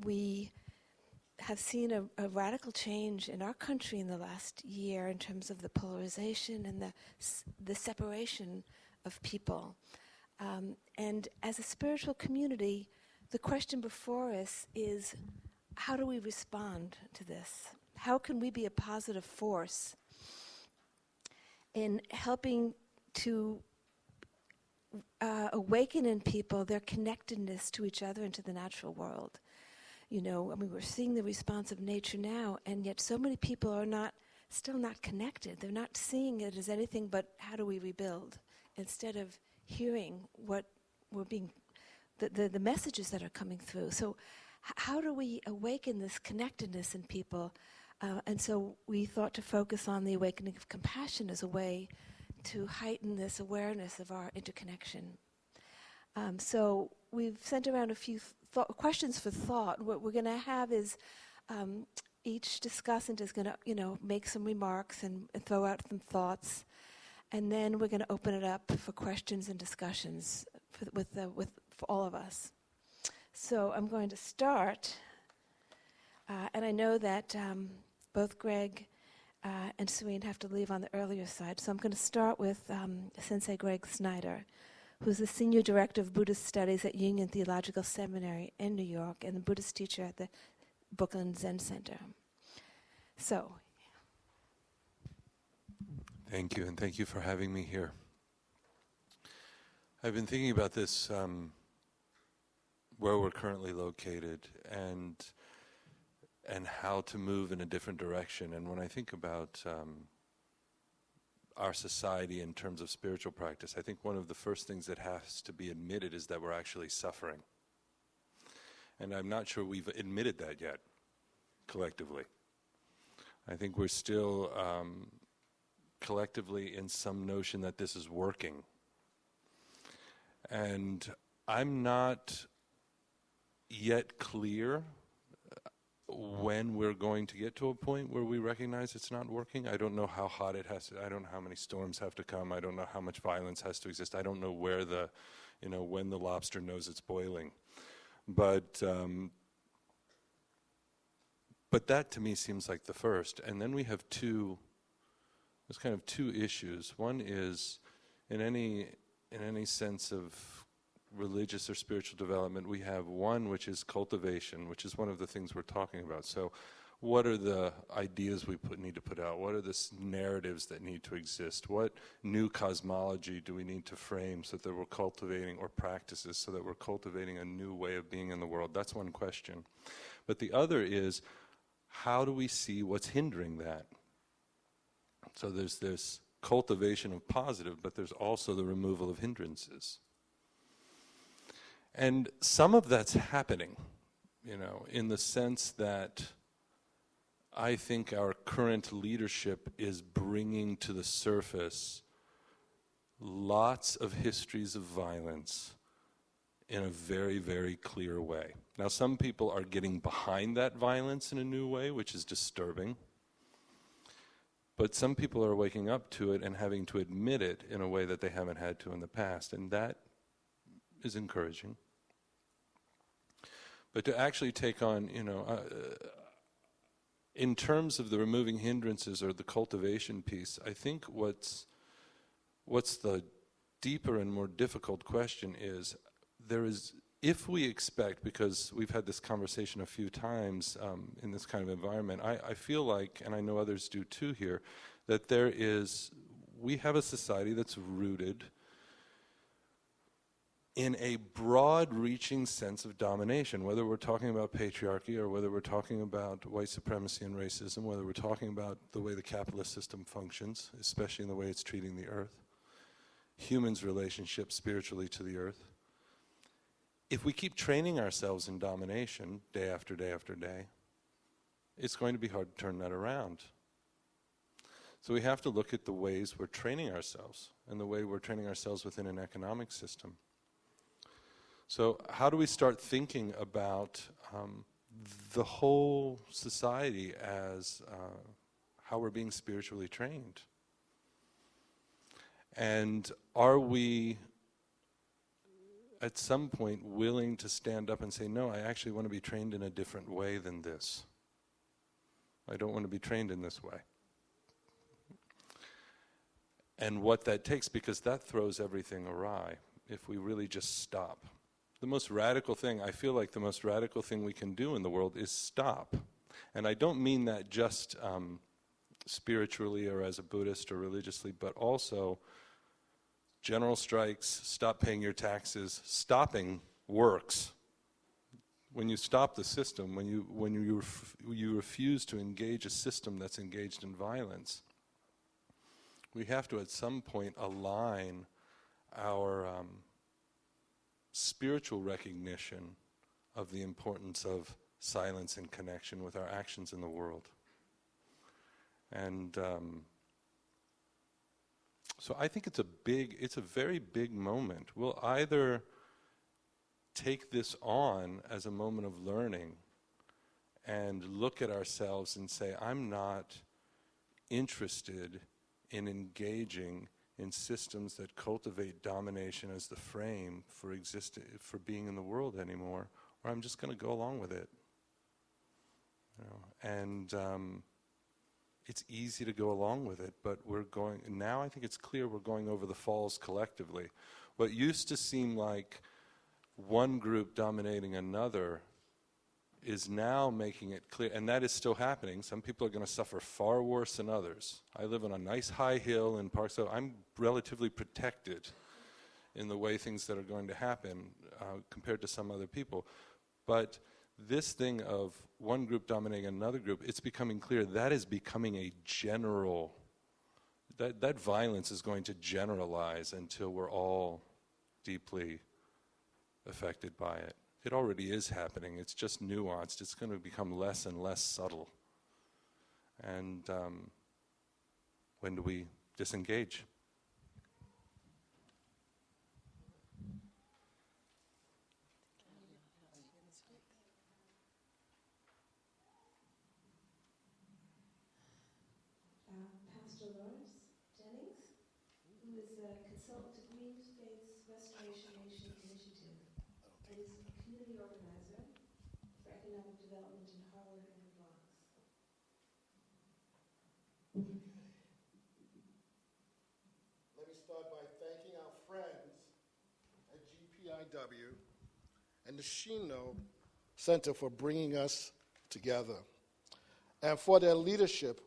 we have seen a radical change in our country in the last year in terms of the polarization and the separation of people. And as a spiritual community, the question before us is, how do we respond to this? How can we be a positive force in helping to awaken in people their connectedness to each other and to the natural world? You know, I mean, we're seeing the response of nature now, and yet so many people are still not connected. They're not seeing it as anything but how do we rebuild, instead of hearing what we're being, the messages that are coming through. So how do we awaken this connectedness in people? And so we thought to focus on the awakening of compassion as a way to heighten this awareness of our interconnection. So we've sent around a few questions for thought. What we're going to have is each discussant is going to, make some remarks and throw out some thoughts, and then we're going to open it up for questions and discussions for all of us. So I'm going to start, and I know that both Greg and Serene have to leave on the earlier side, so I'm going to start with Sensei Greg Snyder, who's the Senior Director of Buddhist Studies at Union Theological Seminary in New York and the Buddhist teacher at the Brooklyn Zen Center. So. Thank you, and thank you for having me here. I've been thinking about this, where we're currently located, and how to move in a different direction. And when I think about our society in terms of spiritual practice, I think one of the first things that has to be admitted is that we're actually suffering. And I'm not sure we've admitted that yet, collectively. I think we're still collectively in some notion that this is working. And I'm not yet clear when we're going to get to a point where we recognize it's not working. I don't know how hot it has to, I don't know how many storms have to come, I don't know how much violence has to exist, I don't know where when the lobster knows it's boiling. But that to me seems like the first. And then we have there's kind of two issues. One is, in any sense of religious or spiritual development, we have one which is cultivation, which is one of the things we're talking about. So what are the ideas we need to put out? What are the narratives that need to exist? What new cosmology do we need to frame so that we're cultivating, or practices so that we're cultivating a new way of being in the world? That's one question. But the other is, how do we see what's hindering that? So there's this cultivation of positive, but there's also the removal of hindrances. And some of that's happening, in the sense that I think our current leadership is bringing to the surface lots of histories of violence in a very, very clear way. Now, some people are getting behind that violence in a new way, which is disturbing. But some people are waking up to it and having to admit it in a way that they haven't had to in the past, and that is encouraging. But to actually take on, in terms of the removing hindrances or the cultivation piece, I think what's the deeper and more difficult question is, if we expect, because we've had this conversation a few times in this kind of environment, I feel like, and I know others do too here, that we have a society that's rooted in a broad-reaching sense of domination, whether we're talking about patriarchy or whether we're talking about white supremacy and racism, whether we're talking about the way the capitalist system functions, especially in the way it's treating the earth, humans' relationship spiritually to the earth. If we keep training ourselves in domination day after day after day, it's going to be hard to turn that around. So we have to look at the ways we're training ourselves and the way we're training ourselves within an economic system. So how do we start thinking about the whole society as how we're being spiritually trained? And are we at some point willing to stand up and say, no, I actually want to be trained in a different way than this. I don't want to be trained in this way. And what that takes, because that throws everything awry, if we really just stop. The most radical thing, I feel like the most radical thing we can do in the world is stop. And I don't mean that just spiritually or as a Buddhist or religiously, but also general strikes, stop paying your taxes. Stopping works. When you stop the system, when you refuse to engage a system that's engaged in violence, we have to at some point align our spiritual recognition of the importance of silence and connection with our actions in the world. And so I think it's a very big moment. We'll either take this on as a moment of learning and look at ourselves and say, I'm not interested in engaging in systems that cultivate domination as the frame for being in the world anymore, or I'm just going to go along with it. And it's easy to go along with it, but now I think it's clear we're going over the falls collectively. What used to seem like one group dominating another is now making it clear, and that is still happening. Some people are going to suffer far worse than others. I live on a nice high hill in Park, so I'm relatively protected in the way things that are going to happen compared to some other people. But this thing of one group dominating another group, it's becoming clear that is becoming a general, that violence is going to generalize until we're all deeply affected by it. It already is happening. It's just nuanced. It's going to become less and less subtle. And when do we disengage? Pastor Lawrence Jennings, who is a consultant to Community-Based Restoration Nation Initiative, and is a community organizer for economic development in Harlem and the Bronx. Let me start by thanking our friends at GPIW and the Shino Center for bringing us together and for their leadership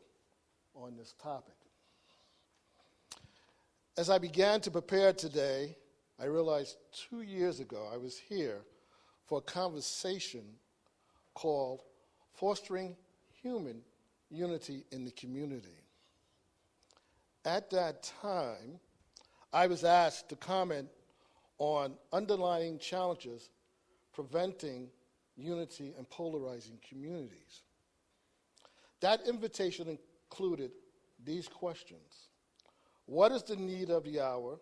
on this topic. As I began to prepare today, I realized 2 years ago I was here for a conversation called Fostering Human Unity in the Community. At that time, I was asked to comment on underlying challenges preventing unity and polarizing communities. That invitation included these questions. What is the need of the hour?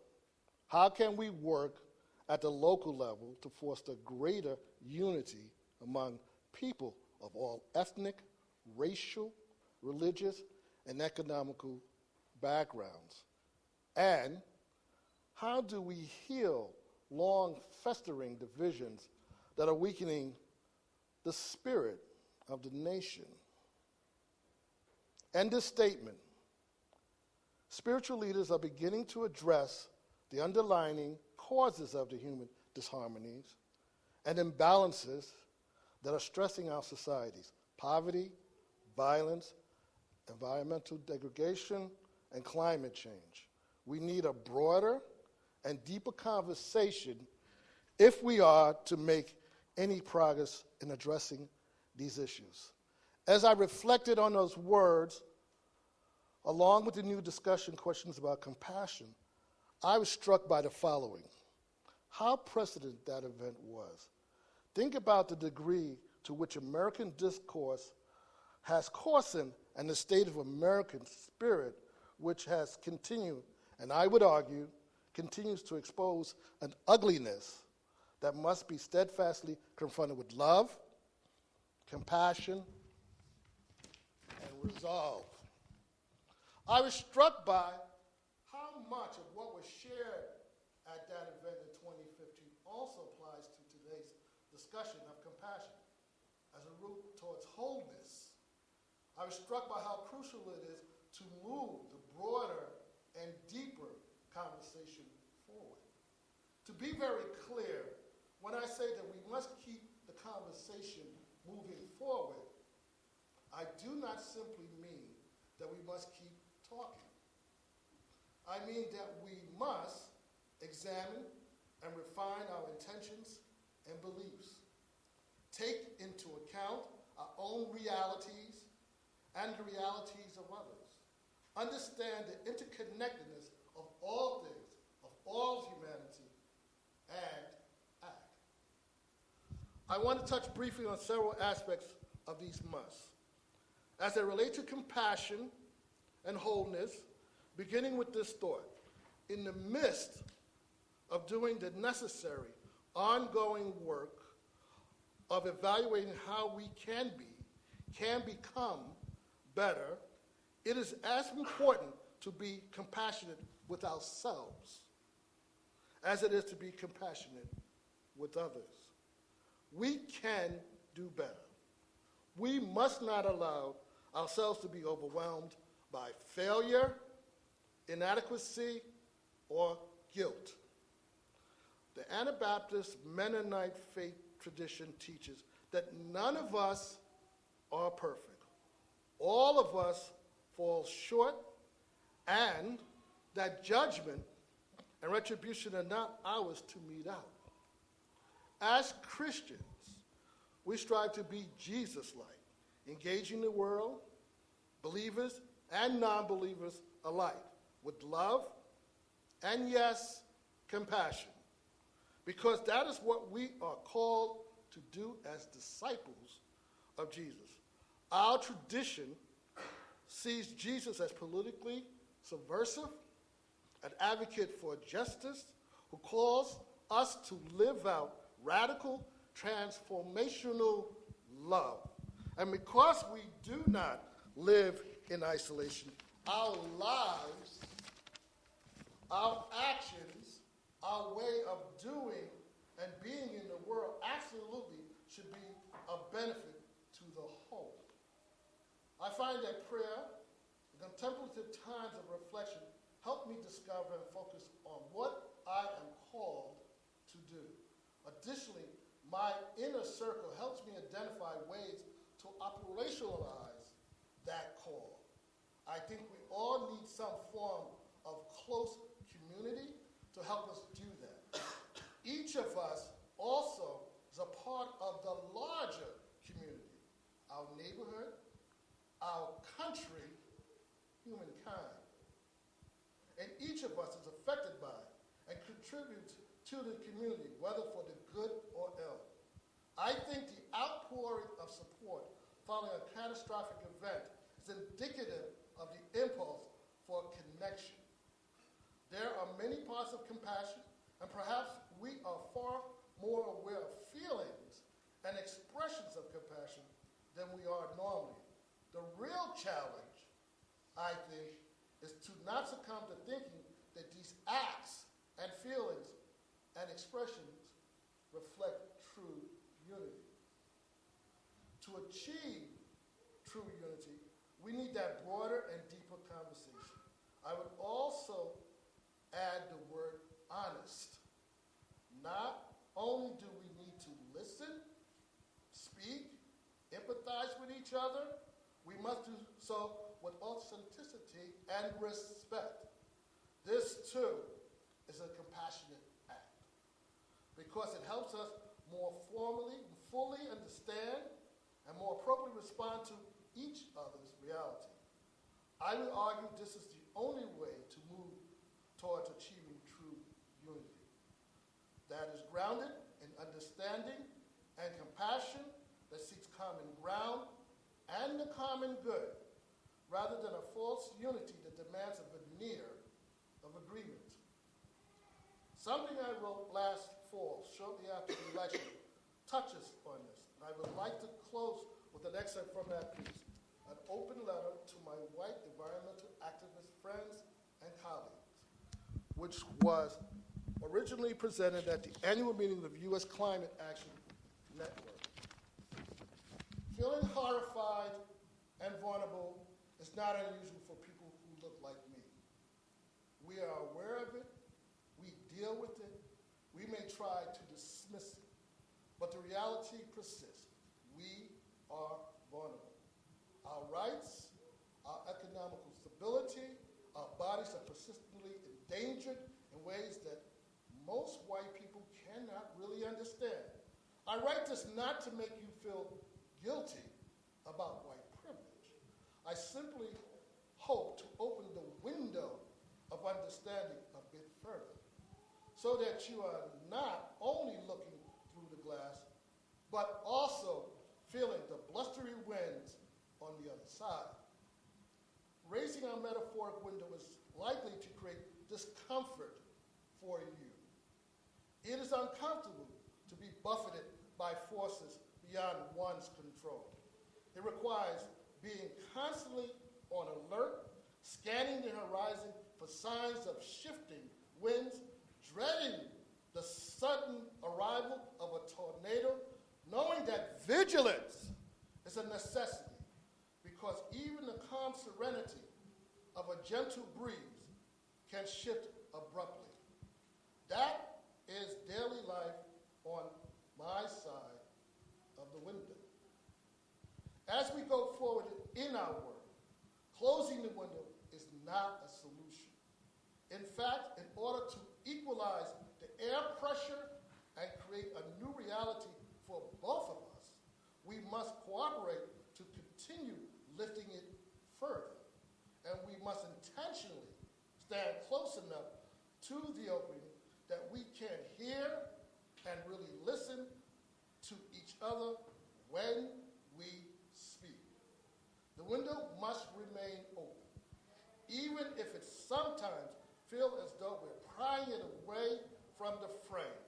How can we work at the local level to foster greater unity among people of all ethnic, racial, religious, and economical backgrounds? And how do we heal long festering divisions that are weakening the spirit of the nation? And this statement, spiritual leaders are beginning to address the underlying causes of the human disharmonies and imbalances that are stressing our societies: poverty, violence, environmental degradation, and climate change. We need a broader and deeper conversation if we are to make any progress in addressing these issues. As I reflected on those words, along with the new discussion questions about compassion, I was struck by the following: how precedent that event was. Think about the degree to which American discourse has coarsened and the state of American spirit, which has continued, and I would argue, continues to expose an ugliness that must be steadfastly confronted with love, compassion, and resolve. I was struck by how much of what was shared at that event in 2015 also applies to today's discussion of compassion as a route towards wholeness. I was struck by how crucial it is to move the broader and deeper conversation forward. To be very clear, when I say that we must keep the conversation moving forward, I do not simply mean that we must keep talking. I mean that we must examine and refine our intentions and beliefs, take into account our own realities and the realities of others, understand the interconnectedness of all things, of all humanity, and act. I want to touch briefly on several aspects of these musts. As they relate to compassion and wholeness, beginning with this thought, in the midst of doing the necessary, ongoing work of evaluating how we can become better, it is as important to be compassionate with ourselves as it is to be compassionate with others. We can do better. We must not allow ourselves to be overwhelmed by failure, inadequacy, or guilt. The Anabaptist Mennonite faith tradition teaches that none of us are perfect. All of us fall short, and that judgment and retribution are not ours to mete out. As Christians, we strive to be Jesus-like, engaging the world, believers and non-believers alike, with love and, yes, compassion, because that is what we are called to do as disciples of Jesus. Our tradition sees Jesus as politically subversive, an advocate for justice, who calls us to live out radical, transformational love. And because we do not live in isolation, our lives, our actions, our way of doing and being in the world absolutely should be a benefit to the whole. I find that prayer, contemplative times of reflection, help me discover and focus on what I am called to do. Additionally, my inner circle helps me identify ways to operationalize that call. I think we all need some form of close community to help us do that. Each of us also is a part of the larger community, our neighborhood, our country, humankind. And each of us is affected by and contributes to the community, whether for the good or ill. I think the outpouring of support following a catastrophic event is indicative of the impulse for connection. There are many parts of compassion, and perhaps we are far more aware of feelings and expressions of compassion than we are normally. The real challenge, I think, is to not succumb to thinking that these acts and feelings and expressions reflect true unity. To achieve true unity, we need that broader and deeper conversation. I would also add the word honest. Not only do we need to listen, speak, empathize with each other, we must do so with authenticity and respect. This, too, is a compassionate act because it helps us more fully understand and more appropriately respond to each other's reality. I would argue this is the only way to move towards achieving true unity that is grounded in understanding and compassion, that seeks common ground and the common good, rather than a false unity that demands a veneer of agreement. Something I wrote last fall, shortly after the election, touches on this, and I would like to close with an excerpt from that piece, an open letter to my white environmental activist friends and colleagues, which was originally presented at the annual meeting of the U.S. Climate Action Network. Feeling horrified and vulnerable is not unusual for people who look like me. We are aware of it, we deal with it, we may try to dismiss it, but the reality persists. We are vulnerable. Our rights, our economical stability, our bodies are persistently endangered in ways that most white people cannot really understand. I write this not to make you feel guilty about white privilege. I simply hope to open the window of understanding a bit further so that you are not only looking through the glass, but also feeling the blustery winds on the other side. Raising our metaphoric window is likely to create discomfort for you. It is uncomfortable to be buffeted by forces beyond one's control. It requires being constantly on alert, scanning the horizon for signs of shifting winds, dreading the sudden arrival of a tornado, knowing that vigilance is a necessity because even the calm serenity of a gentle breeze can shift abruptly. That is daily life on my side of the window. As we go forward in our work, closing the window is not a solution. In fact, in order to equalize the air pressure and create a new reality for both of us, we must cooperate to continue lifting it further. And we must intentionally stand close enough to the opening that we can hear and really listen to each other when we speak. The window must remain open, even if it sometimes feels as though we're prying it away from the frame,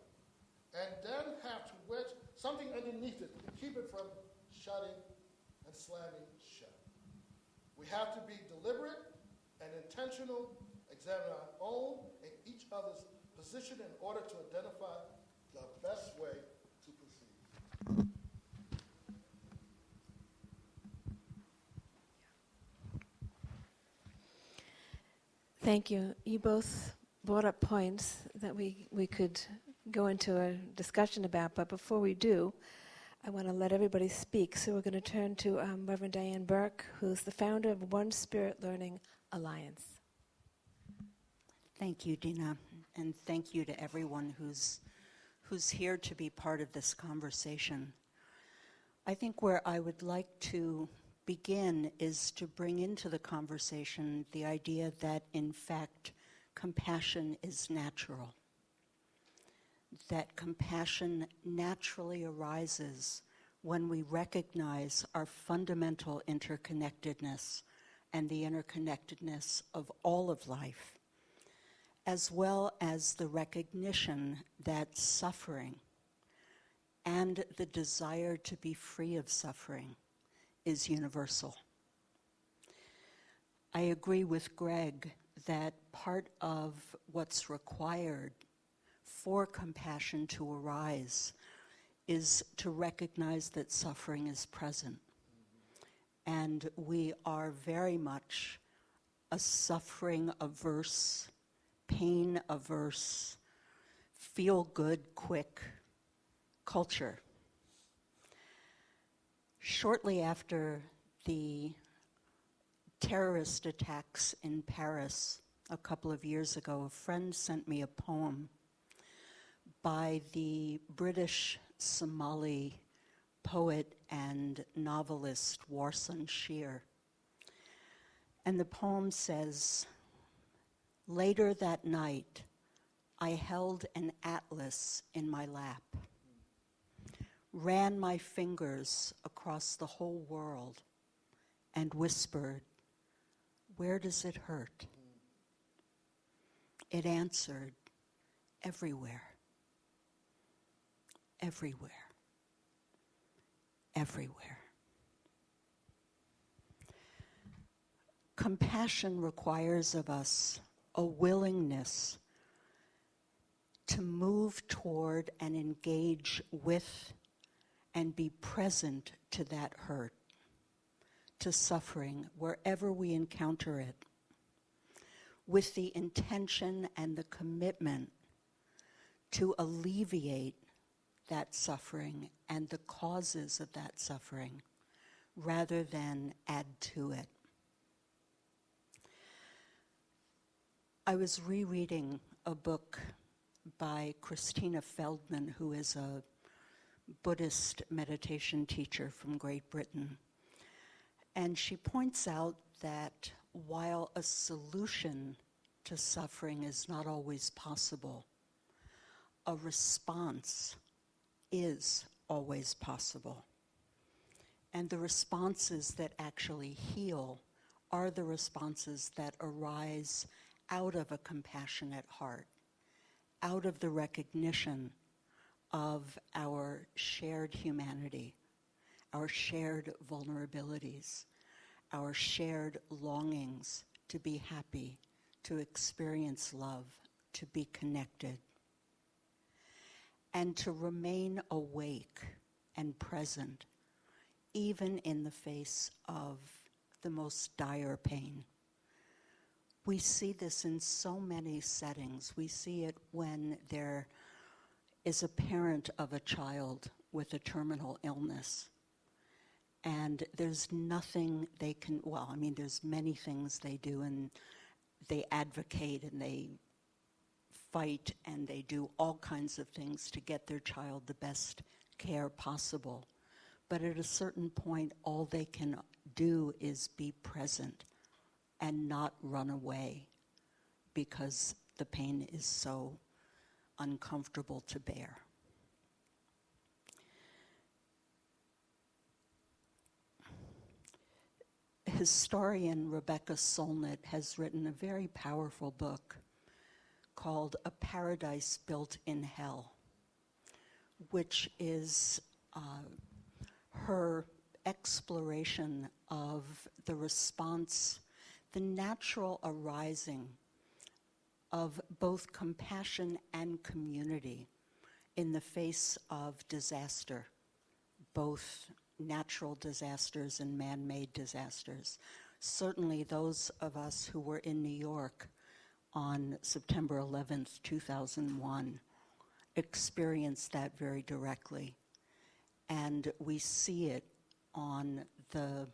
and then have to wedge something underneath it to keep it from shutting and slamming shut. We have to be deliberate and intentional, examine our own and each other's position in order to identify the best way to proceed. Thank you. You both brought up points that we could go into a discussion about, but before we do, I want to let everybody speak. So we're going to turn to Reverend Diane Berke, who's the founder of One Spirit Learning Alliance. Thank you, Dina, and thank you to everyone who's here to be part of this conversation. I think where I would like to begin is to bring into the conversation the idea that, in fact, compassion is natural. That compassion naturally arises when we recognize our fundamental interconnectedness and the interconnectedness of all of life, as well as the recognition that suffering and the desire to be free of suffering is universal. I agree with Greg that part of what's required for compassion to arise is to recognize that suffering is present. And we are very much a suffering-averse, pain-averse, feel-good, quick culture. Shortly after the terrorist attacks in Paris a couple of years ago, a friend sent me a poem by the British Somali poet and novelist Warsan Shir. And the poem says, "Later that night, I held an atlas in my lap, ran my fingers across the whole world, and whispered, 'Where does it hurt?' It answered, 'Everywhere. Everywhere. Everywhere.'" Compassion requires of us a willingness to move toward and engage with and be present to that hurt, to suffering, wherever we encounter it, with the intention and the commitment to alleviate that suffering and the causes of that suffering, rather than add to it. I was rereading a book by Christina Feldman, who is a Buddhist meditation teacher from Great Britain. And she points out that while a solution to suffering is not always possible, a response is always possible. And the responses that actually heal are the responses that arise out of a compassionate heart, out of the recognition of our shared humanity, our shared vulnerabilities, our shared longings to be happy, to experience love, to be connected, and to remain awake and present, even in the face of the most dire pain. We see this in so many settings. We see it when there is a parent of a child with a terminal illness, and there's nothing they can, there's many things they do, and they advocate and they fight and they do all kinds of things to get their child the best care possible. But at a certain point, all they can do is be present and not run away because the pain is so uncomfortable to bear. Historian Rebecca Solnit has written a very powerful book called A Paradise Built in Hell, which is her exploration of the response, the natural arising of both compassion and community in the face of disaster, both natural disasters and man-made disasters. Certainly those of us who were in New York on September 11th, 2001, experienced that very directly. And we see it on the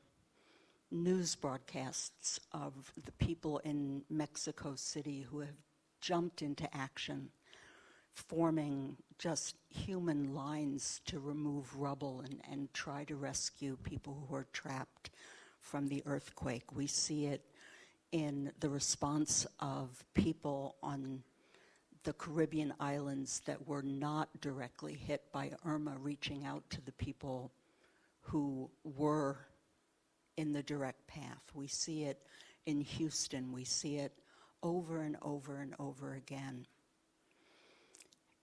news broadcasts of the people in Mexico City who have jumped into action, forming just human lines to remove rubble and try to rescue people who are trapped from the earthquake. We see it in the response of people on the Caribbean islands that were not directly hit by Irma, reaching out to the people who were in the direct path. We see it in Houston. We see it over and over and over again.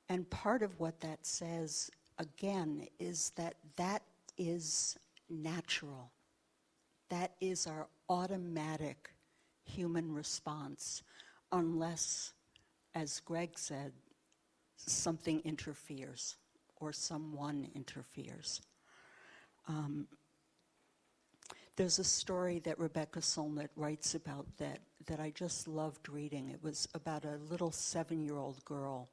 And part of what that says, again, is that that is natural. That is our automatic human response, unless, as Greg said, something interferes or someone interferes. There's a story that Rebecca Solnit writes about that I just loved reading. It was about a little 7-year-old girl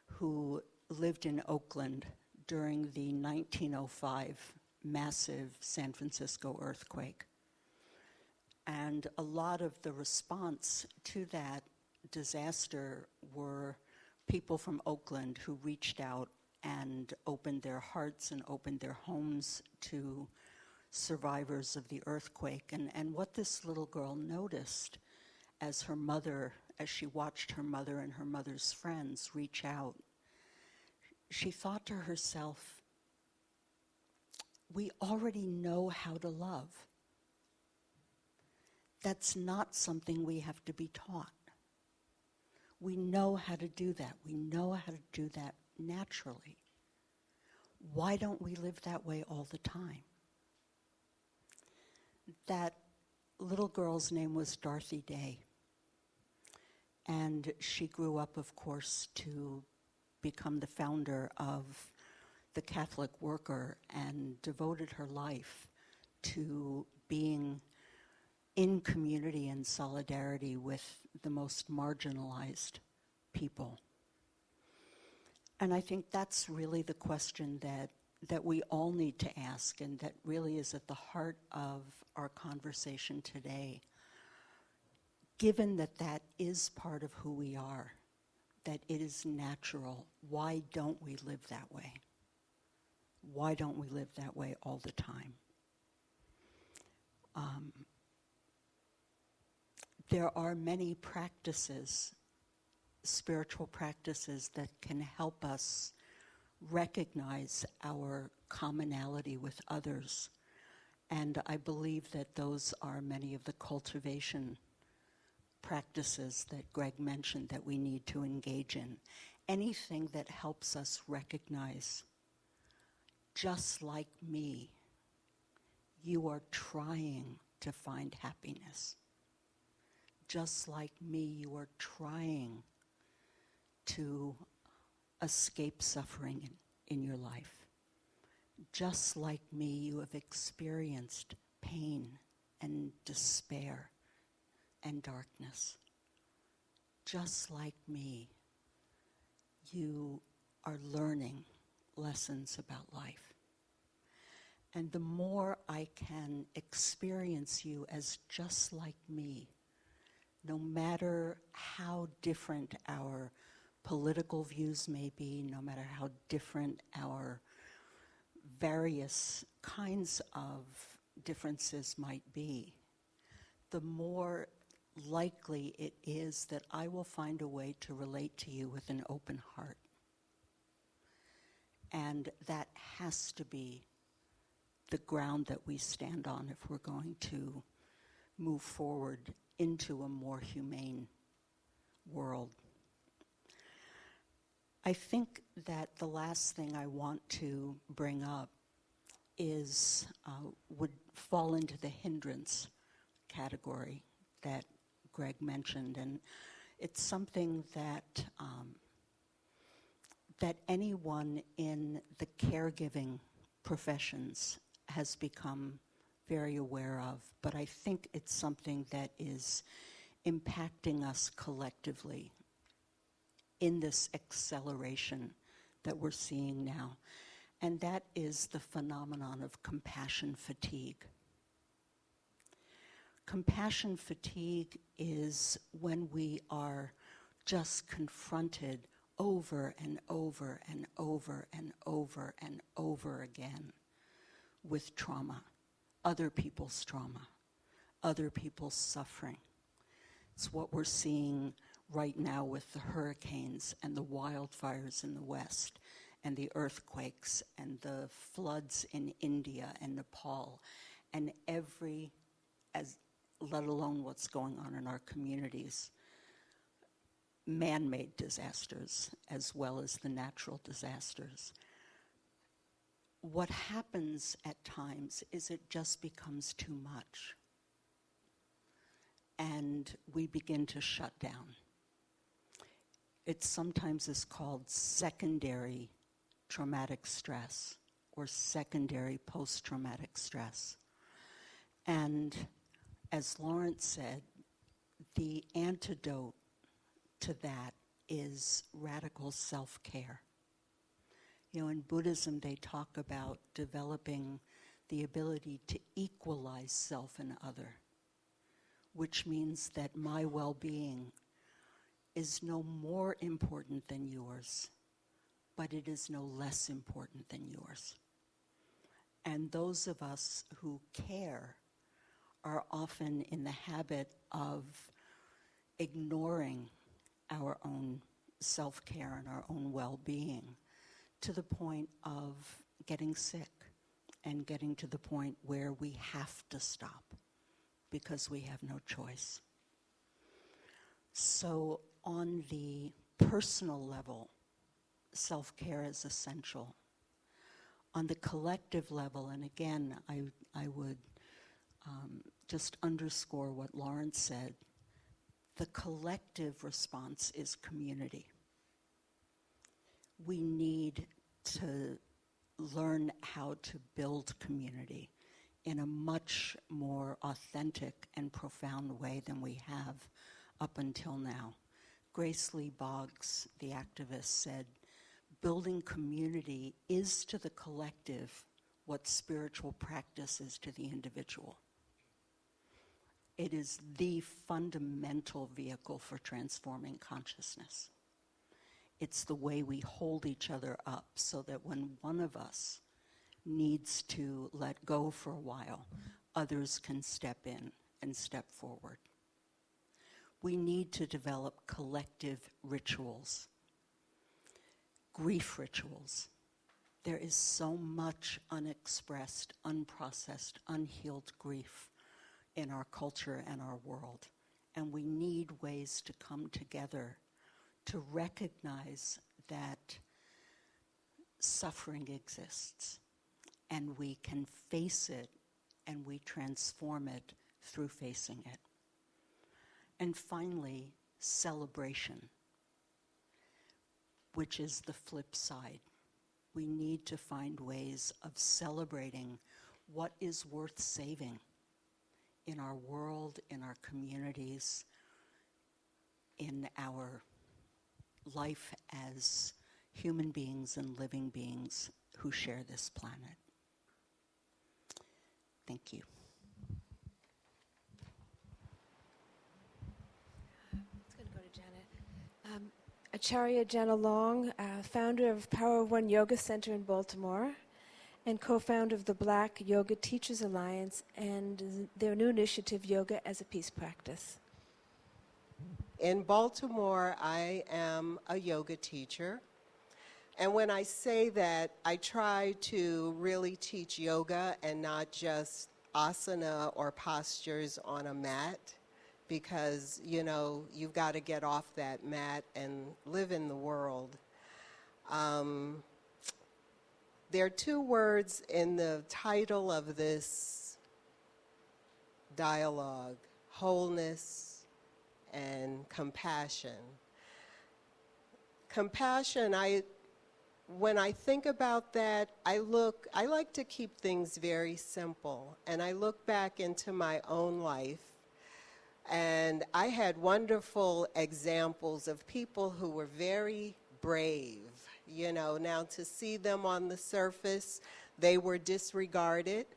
who lived in Oakland during the 1905 massive San Francisco earthquake. And a lot of the response to that disaster were people from Oakland who reached out and opened their hearts and opened their homes to survivors of the earthquake. And what this little girl noticed as she watched her mother and her mother's friends reach out, she thought to herself, we already know how to love. That's not something we have to be taught. We know how to do that. We know how to do that naturally. Why don't we live that way all the time? That little girl's name was Dorothy Day. And she grew up, of course, to become the founder of the Catholic Worker and devoted her life to being in community and solidarity with the most marginalized people. And I think that's really the question that we all need to ask, and that really is at the heart of our conversation today. Given that that is part of who we are, that it is natural, why don't we live that way? Why don't we live that way all the time? There are many practices, spiritual practices, that can help us recognize our commonality with others. And I believe that those are many of the cultivation practices that Greg mentioned that we need to engage in. Anything that helps us recognize, just like me, you are trying to find happiness. Just like me, you are trying to escape suffering in your life. Just like me, you have experienced pain and despair and darkness. Just like me, you are learning lessons about life. And the more I can experience you as just like me, no matter how different our political views may be, no matter how different our various kinds of differences might be, the more likely it is that I will find a way to relate to you with an open heart. And that has to be the ground that we stand on if we're going to move forward into a more humane world. I think that the last thing I want to bring up is, would fall into the hindrance category that Greg mentioned, and it's something that that anyone in the caregiving professions has become very aware of, but I think it's something that is impacting us collectively in this acceleration that we're seeing now, and that is the phenomenon of compassion fatigue. Compassion fatigue is when we are just confronted over and over and over and over and over again with trauma, other people's trauma, other people's suffering. It's what we're seeing right now with the hurricanes and the wildfires in the West and the earthquakes and the floods in India and Nepal and let alone what's going on in our communities, man-made disasters as well as the natural disasters. What happens at times is it just becomes too much, and we begin to shut down. It sometimes is called secondary traumatic stress or secondary post-traumatic stress. And as Lawrence said, the antidote to that is radical self-care. You know, in Buddhism, they talk about developing the ability to equalize self and other, which means that my well-being is no more important than yours, but it is no less important than yours. And those of us who care are often in the habit of ignoring our own self-care and our own well-being to the point of getting sick and getting to the point where we have to stop because we have no choice. So on the personal level, self-care is essential. On the collective level, and again, I would just underscore what Lawrence said, The collective response is community. We need to learn how to build community in a much more authentic and profound way than we have up until now. Grace Lee Boggs, the activist, said, building community is to the collective what spiritual practice is to the individual. It is the fundamental vehicle for transforming consciousness. It's the way we hold each other up so that when one of us needs to let go for a while, others can step in and step forward. We need to develop collective rituals, grief rituals. There is so much unexpressed, unprocessed, unhealed grief in our culture and our world. And we need ways to come together to recognize that suffering exists, and we can face it, and we transform it through facing it. And finally, celebration, which is the flip side. We need to find ways of celebrating what is worth saving in our world, in our communities, in our life as human beings and living beings who share this planet. Thank you. It's going to go to Jana. Acharya Jana Long, founder of Power of One Yoga Center in Baltimore, and co-founder of the Black Yoga Teachers Alliance and their new initiative, Yoga as a Peace Practice. In Baltimore, I am a yoga teacher. And when I say that, I try to really teach yoga and not just asana or postures on a mat, because, you know, you've got to get off that mat and live in the world. There are two words in the title of this dialogue: wholeness and compassion. Compassion, when I think about that, I like to keep things very simple. And I look back into my own life, and I had wonderful examples of people who were very brave. You know, now to see them on the surface, they were disregarded.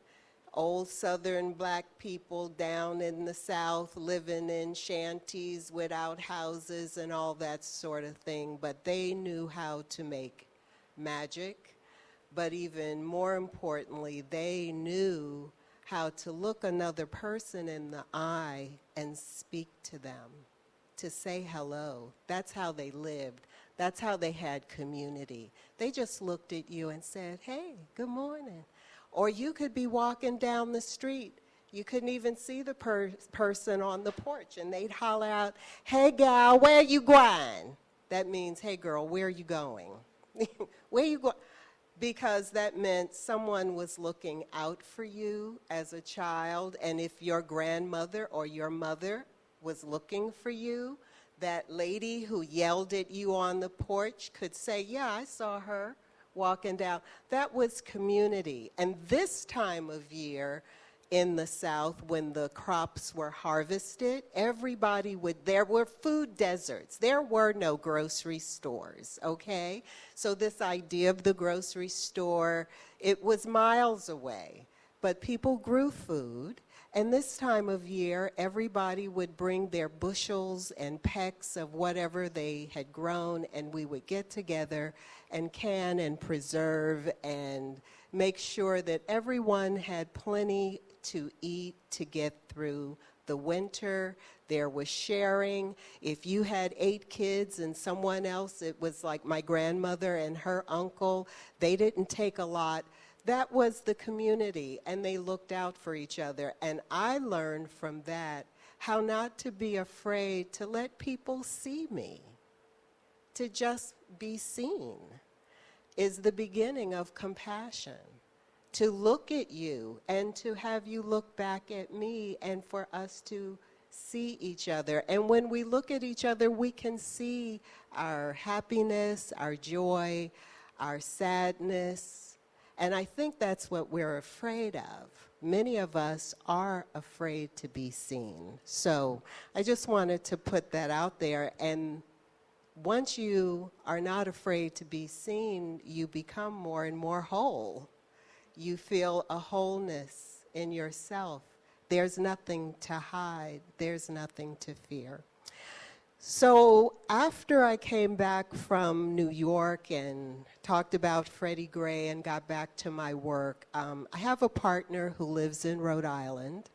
Old Southern black people down in the South living in shanties without houses and all that sort of thing. But they knew how to make magic. But even more importantly, they knew how to look another person in the eye and speak to them, to say hello. That's how they lived. That's how they had community. They just looked at you and said, hey, good morning. Or you could be walking down the street. You couldn't even see the person on the porch, and they'd holler out, hey, gal, where you going? That means, hey, girl, where are you going? Where you going? Because that meant someone was looking out for you as a child, and if your grandmother or your mother was looking for you, that lady who yelled at you on the porch could say, yeah, I saw her walking down. That was community. And this time of year in the South, when the crops were harvested, everybody there were food deserts. There were no grocery stores, okay? So this idea of the grocery store, it was miles away. But people grew food. And this time of year, everybody would bring their bushels and pecks of whatever they had grown, and we would get together and can and preserve and make sure that everyone had plenty to eat to get through the winter. There was sharing. If you had 8 kids and someone else, it was like my grandmother and her uncle, they didn't take a lot. That was the community, and they looked out for each other. And I learned from that how not to be afraid to let people see me. To just be seen is the beginning of compassion. To look at you and to have you look back at me, and for us to see each other. And when we look at each other, we can see our happiness, our joy, our sadness. And I think that's what we're afraid of. Many of us are afraid to be seen. So I just wanted to put that out there. And once you are not afraid to be seen, you become more and more whole. You feel a wholeness in yourself. There's nothing to hide. There's nothing to fear. So after I came back from New York and talked about Freddie Gray and got back to my work, I have a partner who lives in Rhode Island.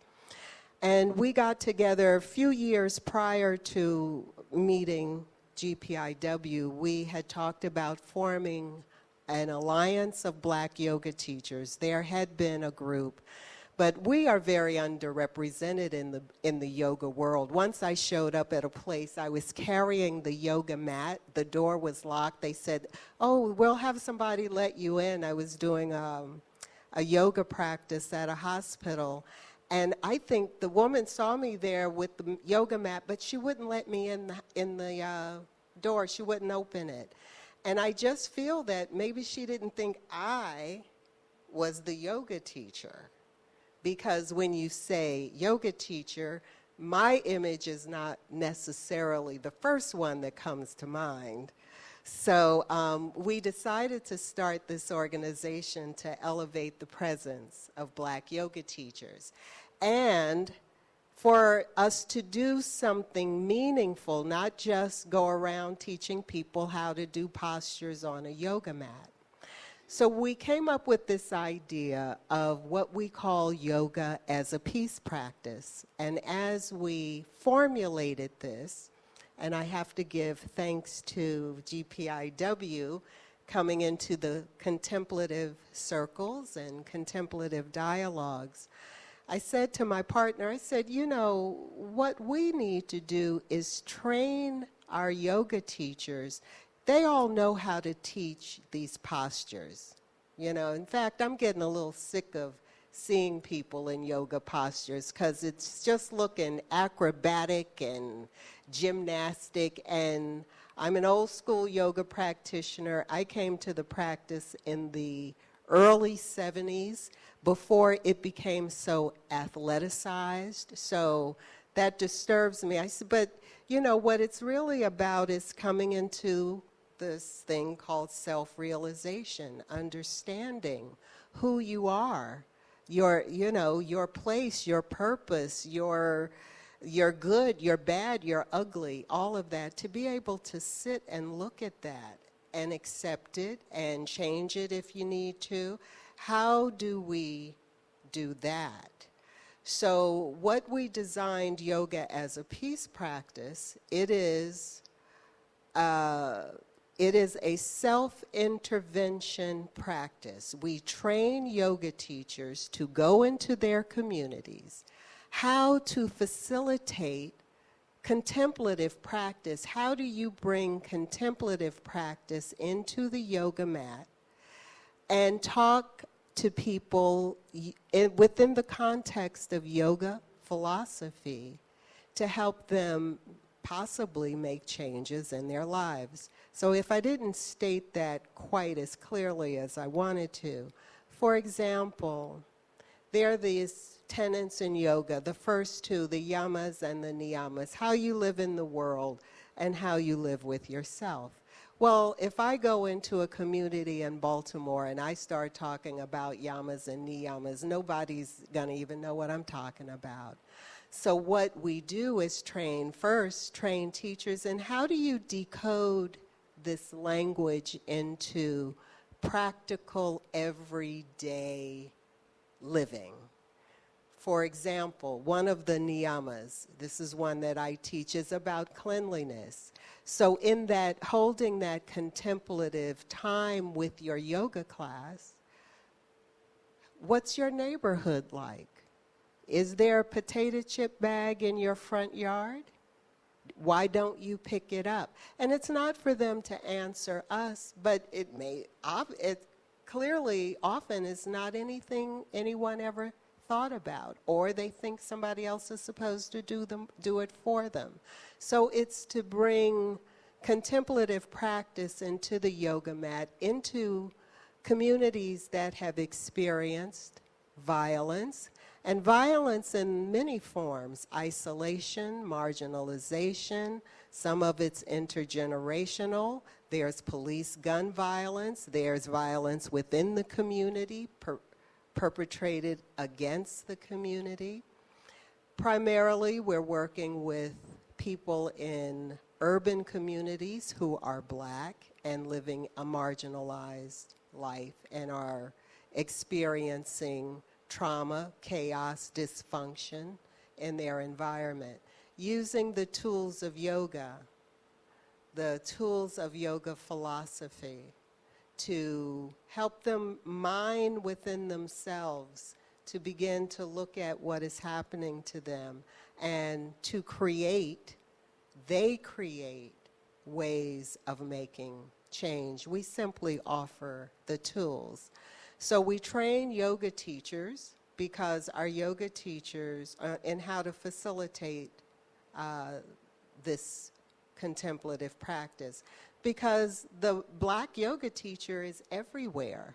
And we got together a few years prior to meeting GPIW. We had talked about forming an alliance of black yoga teachers. There had been a group, but we are very underrepresented in the yoga world. Once I showed up at a place, I was carrying the yoga mat. The door was locked. They said, "Oh, we'll have somebody let you in." I was doing a yoga practice at a hospital, and I think the woman saw me there with the yoga mat, but she wouldn't let me in the door. She wouldn't open it. And I just feel that maybe she didn't think I was the yoga teacher. Because when you say yoga teacher, my image is not necessarily the first one that comes to mind. So we decided to start this organization to elevate the presence of black yoga teachers. And for us to do something meaningful, not just go around teaching people how to do postures on a yoga mat. So we came up with this idea of what we call yoga as a peace practice. And as we formulated this, and I have to give thanks to GPIW coming into the contemplative circles and contemplative dialogues, I said to my partner, I said, you know, what we need to do is train our yoga teachers. They all know how to teach these postures. You know, in fact, I'm getting a little sick of seeing people in yoga postures because it's just looking acrobatic and gymnastic. And I'm an old school yoga practitioner. I came to the practice in the early 70s before it became so athleticized. So that disturbs me. I said, but you know, what it's really about is coming into this thing called self-realization, understanding who you are, your place, your purpose, your good, your bad, your ugly, all of that, to be able to sit and look at that and accept it and change it if you need to. How do we do that? So what we designed yoga as a peace practice, it is a self-intervention practice. We train yoga teachers to go into their communities, how to facilitate contemplative practice. How do you bring contemplative practice into the yoga mat and talk to people within the context of yoga philosophy to help them possibly make changes in their lives? So if I didn't state that quite as clearly as I wanted to, for example, there are these tenets in yoga, the first two, the yamas and the niyamas, how you live in the world and how you live with yourself. Well, if I go into a community in Baltimore and I start talking about yamas and niyamas, nobody's going to even know what I'm talking about. So what we do is train teachers in how do you decode this language into practical, everyday living. For example, one of the niyamas, this is one that I teach, is about cleanliness. So in that, holding that contemplative time with your yoga class, what's your neighborhood like? Is there a potato chip bag in your front yard? Why don't you pick it up? And it's not for them to answer us, but it clearly often is not anything anyone ever thought about, or they think somebody else is supposed to do it for them. So it's to bring contemplative practice into the yoga mat, into communities that have experienced violence, and violence in many forms: isolation, marginalization, some of it's intergenerational. There's police gun violence, there's violence within the community, perpetrated against the community. Primarily, we're working with people in urban communities who are Black and living a marginalized life and are experiencing trauma, chaos, dysfunction in their environment. Using the tools of yoga, the tools of yoga philosophy, to help them mine within themselves, to begin to look at what is happening to them, and to create ways of making change. We simply offer the tools. So we train yoga teachers, because our yoga teachers in how to facilitate this contemplative practice, because the Black yoga teacher is everywhere.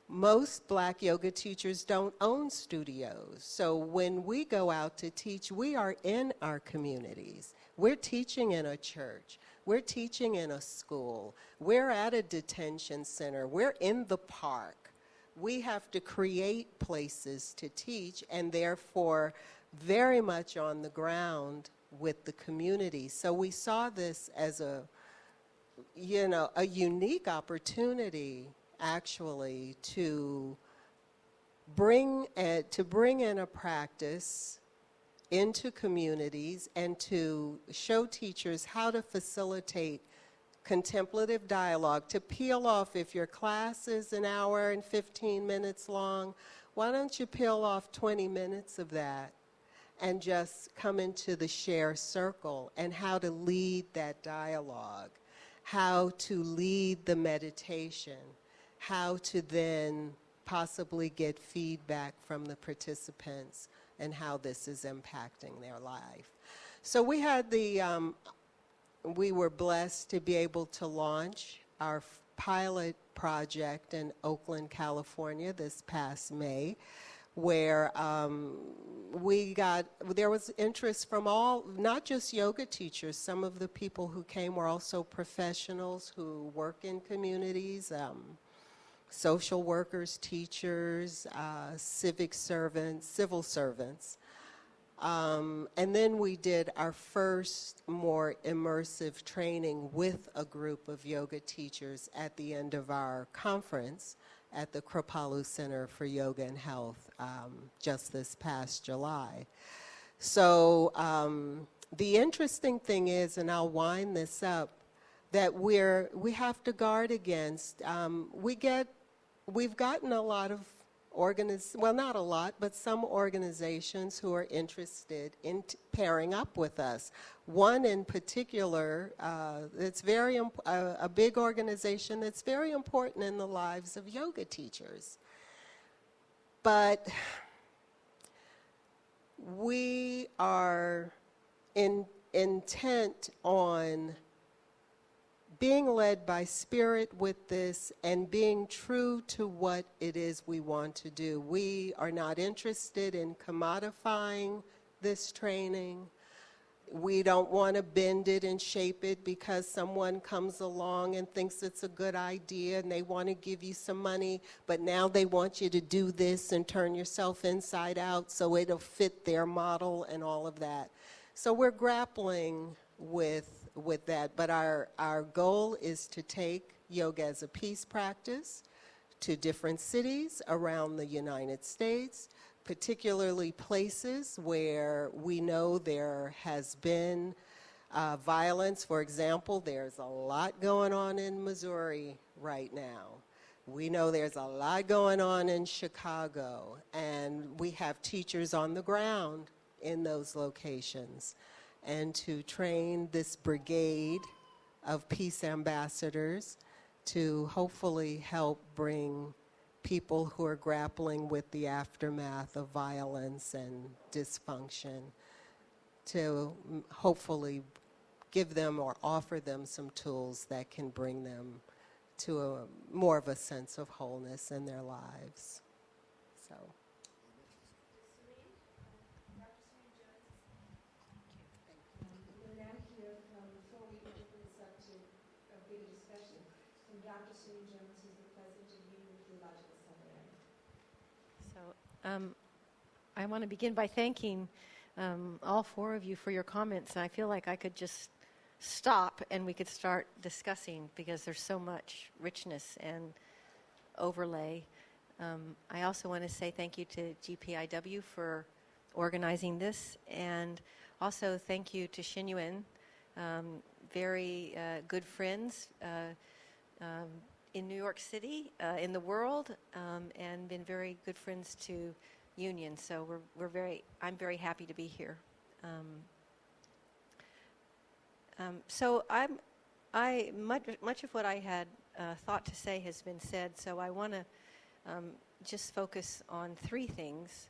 Most Black yoga teachers don't own studios. So when we go out to teach, we are in our communities. We're teaching in a church. We're teaching in a school. We're at a detention center. We're in the park. We have to create places to teach, and therefore very much on the ground with the community. So we saw this as a unique opportunity, actually, to bring in a practice into communities and to show teachers how to facilitate contemplative dialogue, to peel off, if your class is an hour and 15 minutes long, why don't you peel off 20 minutes of that and just come into the share circle, and how to lead that dialogue, how to lead the meditation, how to then possibly get feedback from the participants and how this is impacting their life. So we had we were blessed to be able to launch our pilot project in Oakland, California this past May, where there was interest from all, not just yoga teachers. Some of the people who came were also professionals who work in communities, social workers, teachers, civic servants, civil servants. And then we did our first more immersive training with a group of yoga teachers at the end of our conference at the Kripalu Center for Yoga and Health just this past July. So the interesting thing is, and I'll wind this up, that we have to guard against, we've gotten a lot of well, not a lot, but some organizations who are interested in pairing up with us. One in particular, it's a big organization that's very important in the lives of yoga teachers. But we are intent on being led by spirit with this and being true to what it is we want to do. We are not interested in commodifying this training. We don't want to bend it and shape it because someone comes along and thinks it's a good idea and they want to give you some money, but now they want you to do this and turn yourself inside out so it'll fit their model and all of that. So we're grappling with that, but our goal is to take yoga as a peace practice to different cities around the United States, particularly places where we know there has been violence. For example, there's a lot going on in Missouri right now. We know there's a lot going on in Chicago, and we have teachers on the ground in those locations. And to train this brigade of peace ambassadors to hopefully help bring people who are grappling with the aftermath of violence and dysfunction, to hopefully give them or offer them some tools that can bring them to more of a sense of wholeness in their lives. So. We're now here, before we open this up to a bigger discussion, from Dr. Serene Jones, who's the president of the Theological Seminary. So I want to begin by thanking all four of you for your comments. And I feel like I could just stop and we could start discussing because there's so much richness and overlay. I also want to say thank you to GPIW for organizing this, and also thank you to Xinyuan, very good friends in New York City, in the world, and been very good friends to Union. So I'm very happy to be here. So much of what I had thought to say has been said. So I want to just focus on three things.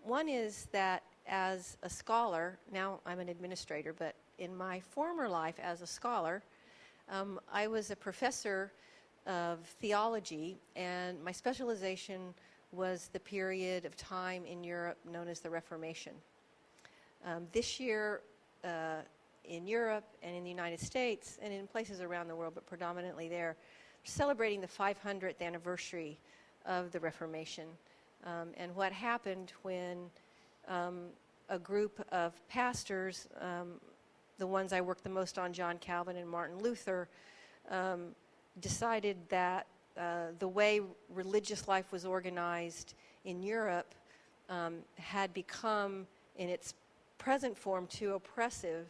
One is that as a scholar, now I'm an administrator, but in my former life as a scholar, I was a professor of theology, and my specialization was the period of time in Europe known as the Reformation. This year, in Europe and in the United States and in places around the world, but predominantly there, celebrating the 500th anniversary of the Reformation, and what happened when a group of pastors, the ones I worked the most on, John Calvin and Martin Luther, decided that the way religious life was organized in Europe had become, in its present form, too oppressive,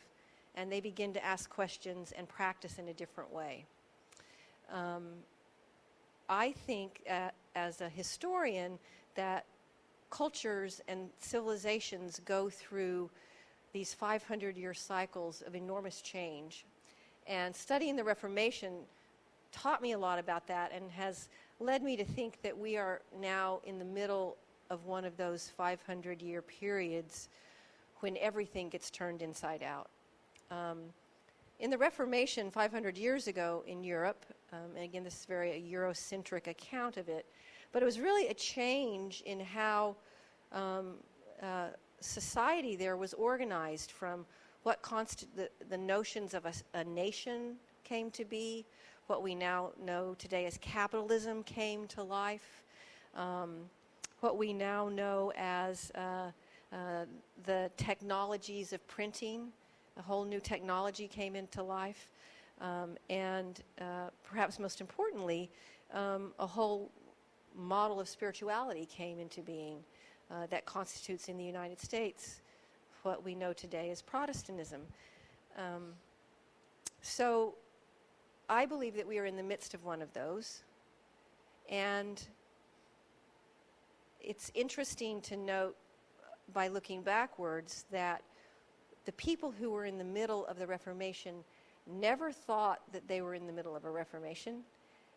and they began to ask questions and practice in a different way. I think, as a historian, that cultures and civilizations go through these 500-year cycles of enormous change. And studying the Reformation taught me a lot about that and has led me to think that we are now in the middle of one of those 500-year periods when everything gets turned inside out. In the Reformation 500 years ago in Europe, and again, this is very a Eurocentric account of it, but it was really a change in how society there was organized, from what the notions of a nation came to be, what we now know today as capitalism came to life, what we now know as the technologies of printing. A whole new technology came into life, and perhaps most importantly, a whole model of spirituality came into being that constitutes in the United States what we know today as Protestantism. So I believe that we are in the midst of one of those, and it's interesting to note by looking backwards that the people who were in the middle of the Reformation never thought that they were in the middle of a Reformation.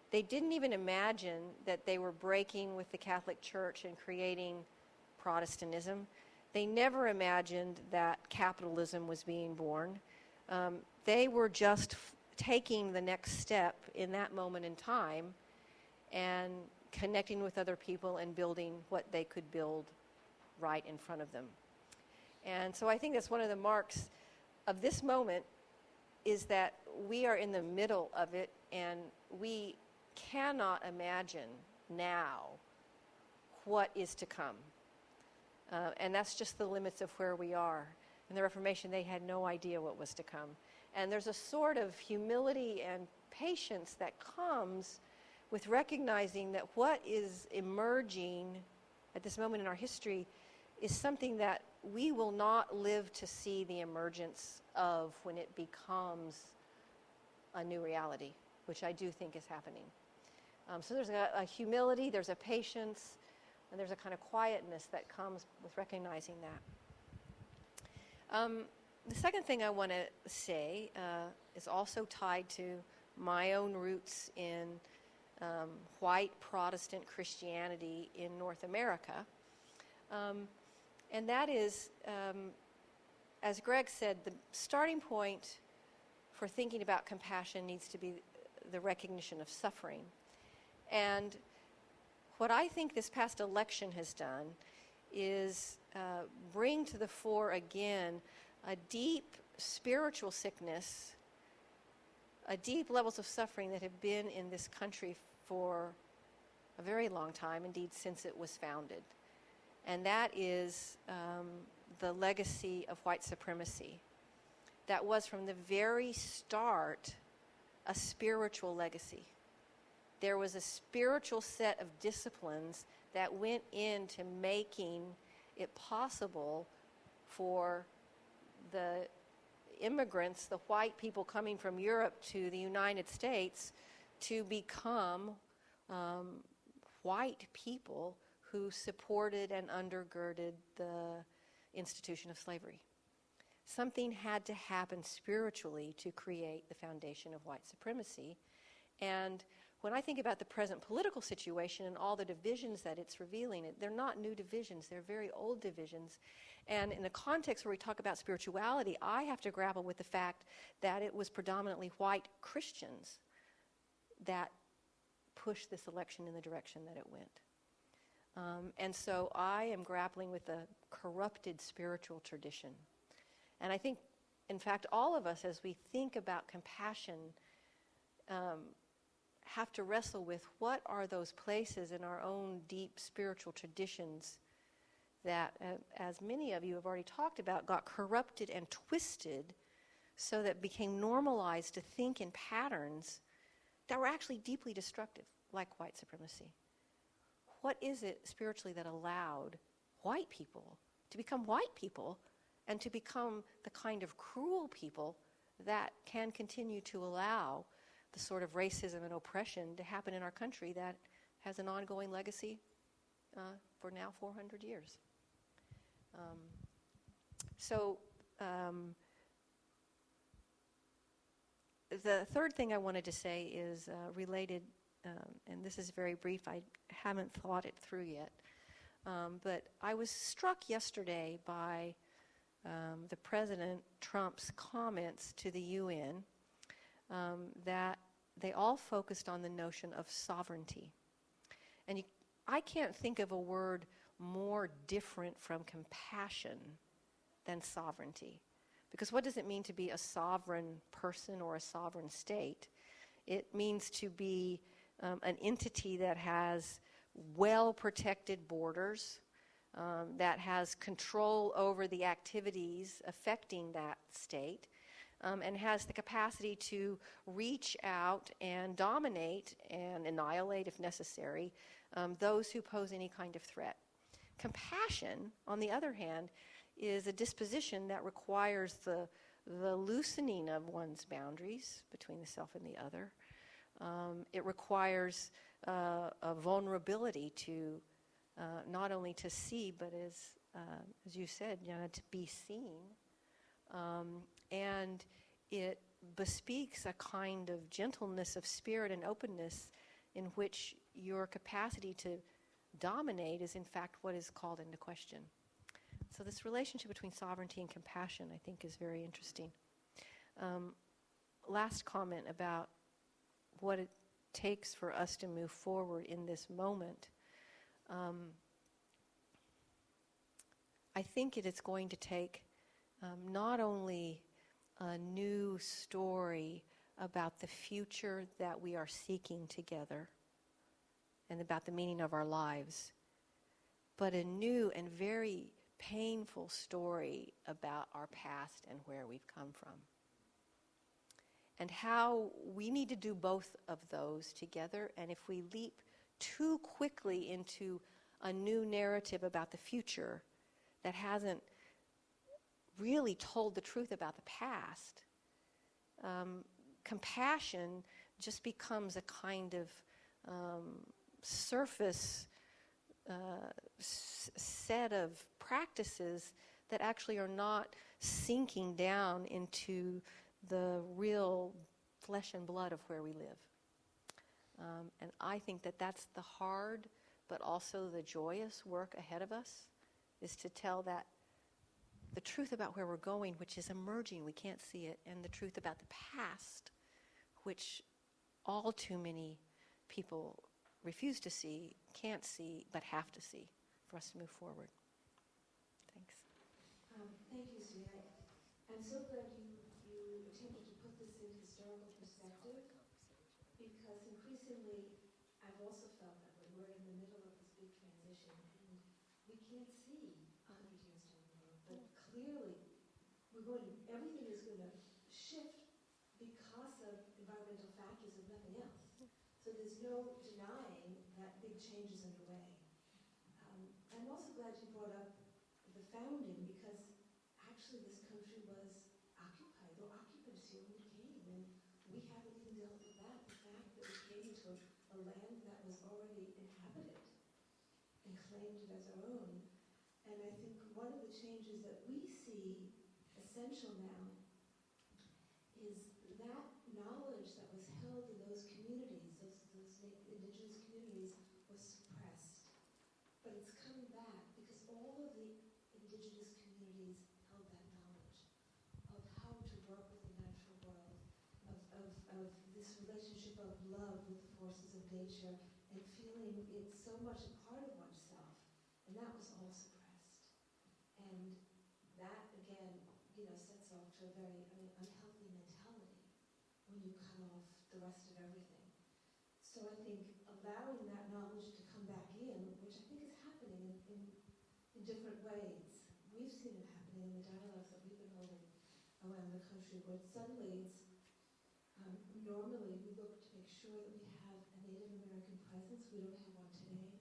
They didn't even imagine that they were breaking with the Catholic Church and creating Protestantism. They never imagined that capitalism was being born. They were just taking the next step in that moment in time and connecting with other people and building what they could build right in front of them. And so I think that's one of the marks of this moment, is that we are in the middle of it, and we cannot imagine now what is to come. And that's just the limits of where we are. In the Reformation, they had no idea what was to come. And there's a sort of humility and patience that comes with recognizing that what is emerging at this moment in our history is something that we will not live to see the emergence of when it becomes a new reality, which I do think is happening. So there's a humility, there's a patience, and there's a kind of quietness that comes with recognizing that. The second thing I want to say is also tied to my own roots in white Protestant Christianity in North America. And that is, as Greg said, the starting point for thinking about compassion needs to be the recognition of suffering. And what I think this past election has done is bring to the fore again a deep spiritual sickness, a deep levels of suffering that have been in this country for a very long time, indeed since it was founded. And that is the legacy of white supremacy. That was from the very start a spiritual legacy. There was a spiritual set of disciplines that went into making it possible for the immigrants, the white people coming from Europe to the United States, to become white people who supported and undergirded the institution of slavery. Something had to happen spiritually to create the foundation of white supremacy. And when I think about the present political situation and all the divisions that it's revealing, they're not new divisions, they're very old divisions. And in the context where we talk about spirituality, I have to grapple with the fact that it was predominantly white Christians that pushed this election in the direction that it went. And so I am grappling with a corrupted spiritual tradition. And I think, in fact, all of us, as we think about compassion, have to wrestle with what are those places in our own deep spiritual traditions that, as many of you have already talked about, got corrupted and twisted so that it became normalized to think in patterns that were actually deeply destructive, like white supremacy. What is it spiritually that allowed white people to become white people and to become the kind of cruel people that can continue to allow the sort of racism and oppression to happen in our country that has an ongoing legacy for now 400 years? The third thing I wanted to say is related, and this is very brief, I haven't thought it through yet, but I was struck yesterday by the President Trump's comments to the UN that they all focused on the notion of sovereignty. And I can't think of a word more different from compassion than sovereignty. Because what does it mean to be a sovereign person or a sovereign state? It means to be an entity that has well-protected borders, that has control over the activities affecting that state, and has the capacity to reach out and dominate and annihilate, if necessary, those who pose any kind of threat. Compassion, on the other hand, is a disposition that requires the loosening of one's boundaries between the self and the other. It requires a vulnerability to not only to see, but as you said, Jana, to be seen. And it bespeaks a kind of gentleness of spirit and openness in which your capacity to dominate is in fact what is called into question. So this relationship between sovereignty and compassion, I think, is very interesting. Last comment about what it takes for us to move forward in this moment. I think it is going to take not only a new story about the future that we are seeking together and about the meaning of our lives, but a new and very painful story about our past and where we've come from. And how we need to do both of those together, and if we leap too quickly into a new narrative about the future that hasn't really told the truth about the past, compassion just becomes a kind of surface set of practices that actually are not sinking down into the real flesh and blood of where we live. And I think that that's the hard but also the joyous work ahead of us, is to tell that the truth about where we're going, which is emerging, we can't see it, and the truth about the past, which all too many people refuse to see, can't see, but have to see for us to move forward. Thanks. Thank you, Serene. I'm so glad you attempted to put this in historical perspective, because increasingly I've also felt that we're in the middle of this big transition, and we can't see 100 years down the road. But clearly, everything is going to shift because of environmental factors, if nothing else. So there's no denying that big change is underway. I'm also glad you brought up the founding, because actually this country was occupied. There were occupants here when we came, and we haven't even dealt with that. The fact that we came to a land that was already inhabited and claimed it as our own. And I think one of the changes that we see essential now is that knowledge that was held in those communities, those indigenous communities, was suppressed. But it's coming back because all of the indigenous communities held that knowledge of how to work with the natural world, of this relationship of love with the forces of nature, and feeling it's so much a part of oneself. And that was all suppressed. And that, again, sets off to a very unhealthy mentality when you cut off the rest of everything. So I think allowing that knowledge to come back in, which I think is happening in different ways. We've seen it happening in the dialogues that we've been holding around the country, where suddenly normally we look to make sure that we have a Native American presence. We don't have one today.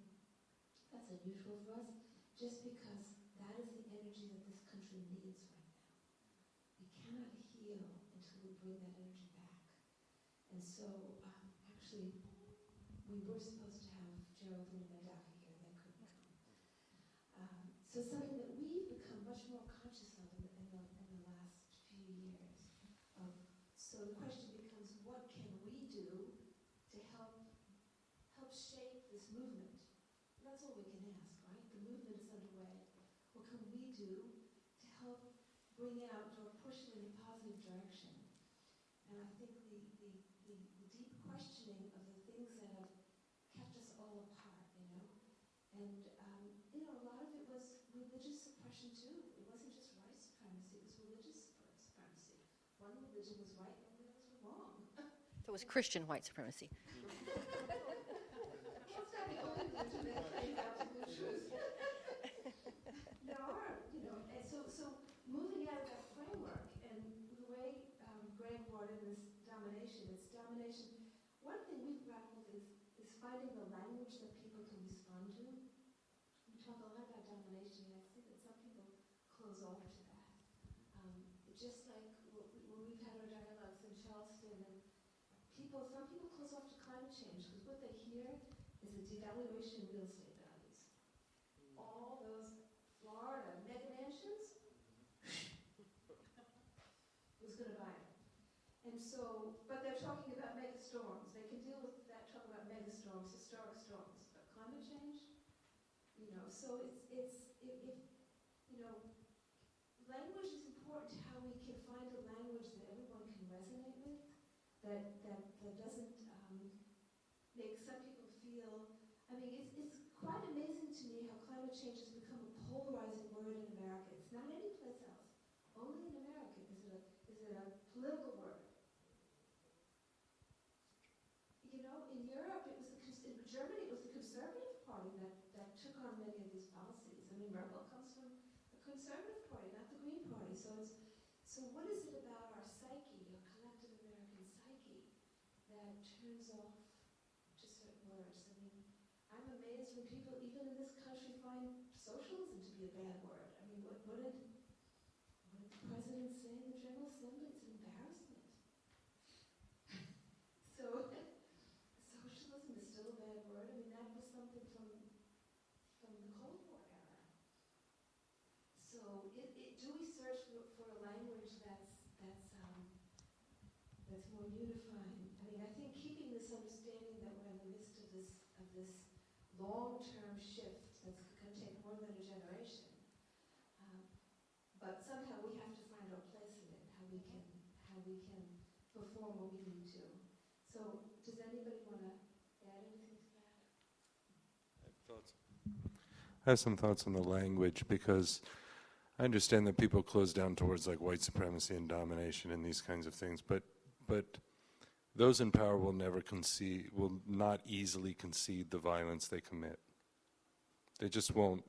That's unusual for us, just because that is the energy that this country needs right now. We cannot heal until we bring that energy back. And so, actually, we were supposed to have Geraldine and Berke here, they couldn't come. So something that we've become much more conscious of in the last few years. So the question becomes, what can we do to help shape this movement? And that's all we can ask, right? The movement is underway. What can we do to help bring out or push it in a positive direction? And I think the deep questioning of the things that have kept us all apart, And, a lot of it was religious suppression too. It wasn't just white supremacy, it was religious supremacy. One religion was right, and the others were wrong. So it was Christian white supremacy. It's not the only religion that came out to the truth. There are, and so moving out of that framework, and the way Greg brought in this domination, it's domination. One thing we've grappled is finding the language that people can respond to. We talk a lot about domination, and I see that some people close off to that. Just like when we've had our dialogues in Charleston, and some people close off to climate change, because what they hear is a devaluation of real estate values. All those Florida mega mansions, who's going to buy them? And so, but they're talking about mega storms. They can deal with that, talk about mega storms, historic storms. But climate change, so language is important to how we can find a language that everyone can resonate with, that doesn't make some people feel, it's quite amazing to me how climate change has become a polarizing word in America. It's not any place else. Only in America is it a political word. In Europe, in Germany, it was the Conservative Party that took on many of these policies. Merkel comes from the Conservative Party, not the Green Party. So what is it about our psyche, our collective American psyche, that turns off to certain words? I'm amazed when people, even in this country, find socialism to be a bad word. What did the president say in the General Assembly? It's an embarrassment. So socialism is still a bad word. That was something from the Cold War era. So do we search for a language that's more unifying? I think keeping this understanding that what this long-term shift that's going to take more than a generation. But somehow we have to find our place in it, how we can perform what we need to. So, does anybody want to add anything to that? I have some thoughts on the language, because I understand that people close down towards like white supremacy and domination and these kinds of things, but those in power will not easily concede the violence they commit. They just won't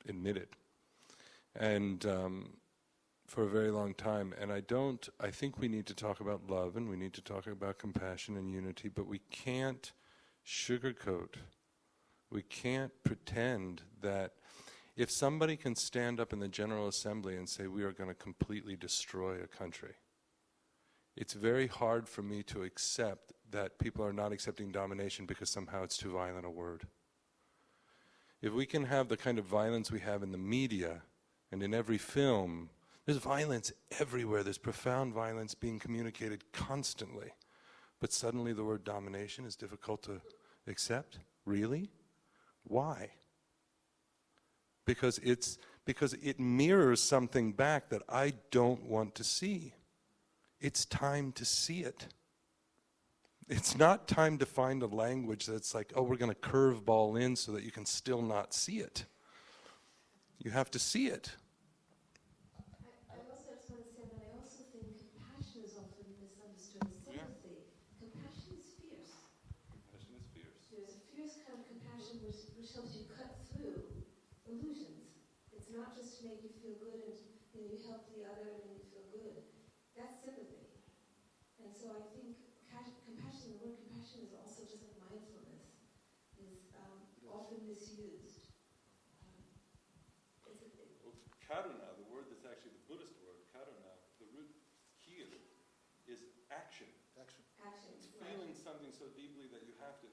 admit it. And for a very long time, and I think we need to talk about love and we need to talk about compassion and unity, but we can't sugarcoat. We can't pretend that if somebody can stand up in the General Assembly and say we are going to completely destroy a country, it's very hard for me to accept that people are not accepting domination because somehow it's too violent a word. If we can have the kind of violence we have in the media and in every film, there's violence everywhere, there's profound violence being communicated constantly, but suddenly the word domination is difficult to accept? Really? Why? Because it mirrors something back that I don't want to see. It's time to see it. It's not time to find a language that's like, oh, we're going to curveball in so that you can still not see it. You have to see it. I also just want to say that I also think compassion is often misunderstood as sympathy. Compassion is fierce. Compassion is fierce. There's a fierce kind of compassion which helps you cut through illusions. It's not just to make you feel good and you help the other and you feel good. That's sympathy. And so I think compassion, the word compassion is also just like mindfulness, is often misused. Karuna, the word that's actually the Buddhist word, karuna, the root key of it is action. Action. It's feeling something so deeply that you have to,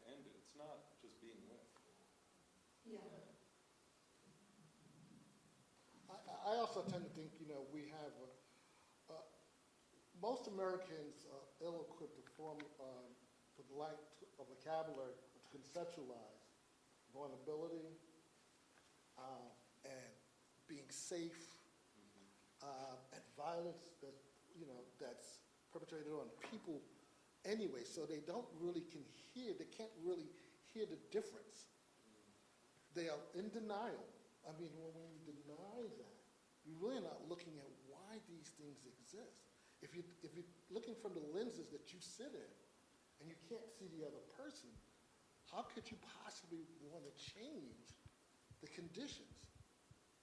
end it. It's not just being with. Yeah. I also tend to think, we have, most Americans are ill-equipped to form, for the lack of vocabulary, to conceptualize vulnerability and being safe and violence that's perpetrated on people anyway, so they can't really hear the difference. They are in denial. I mean, when you deny that, you're really not looking at why these things exist. If you're looking from the lenses that you sit in and you can't see the other person, how could you possibly want to change the conditions?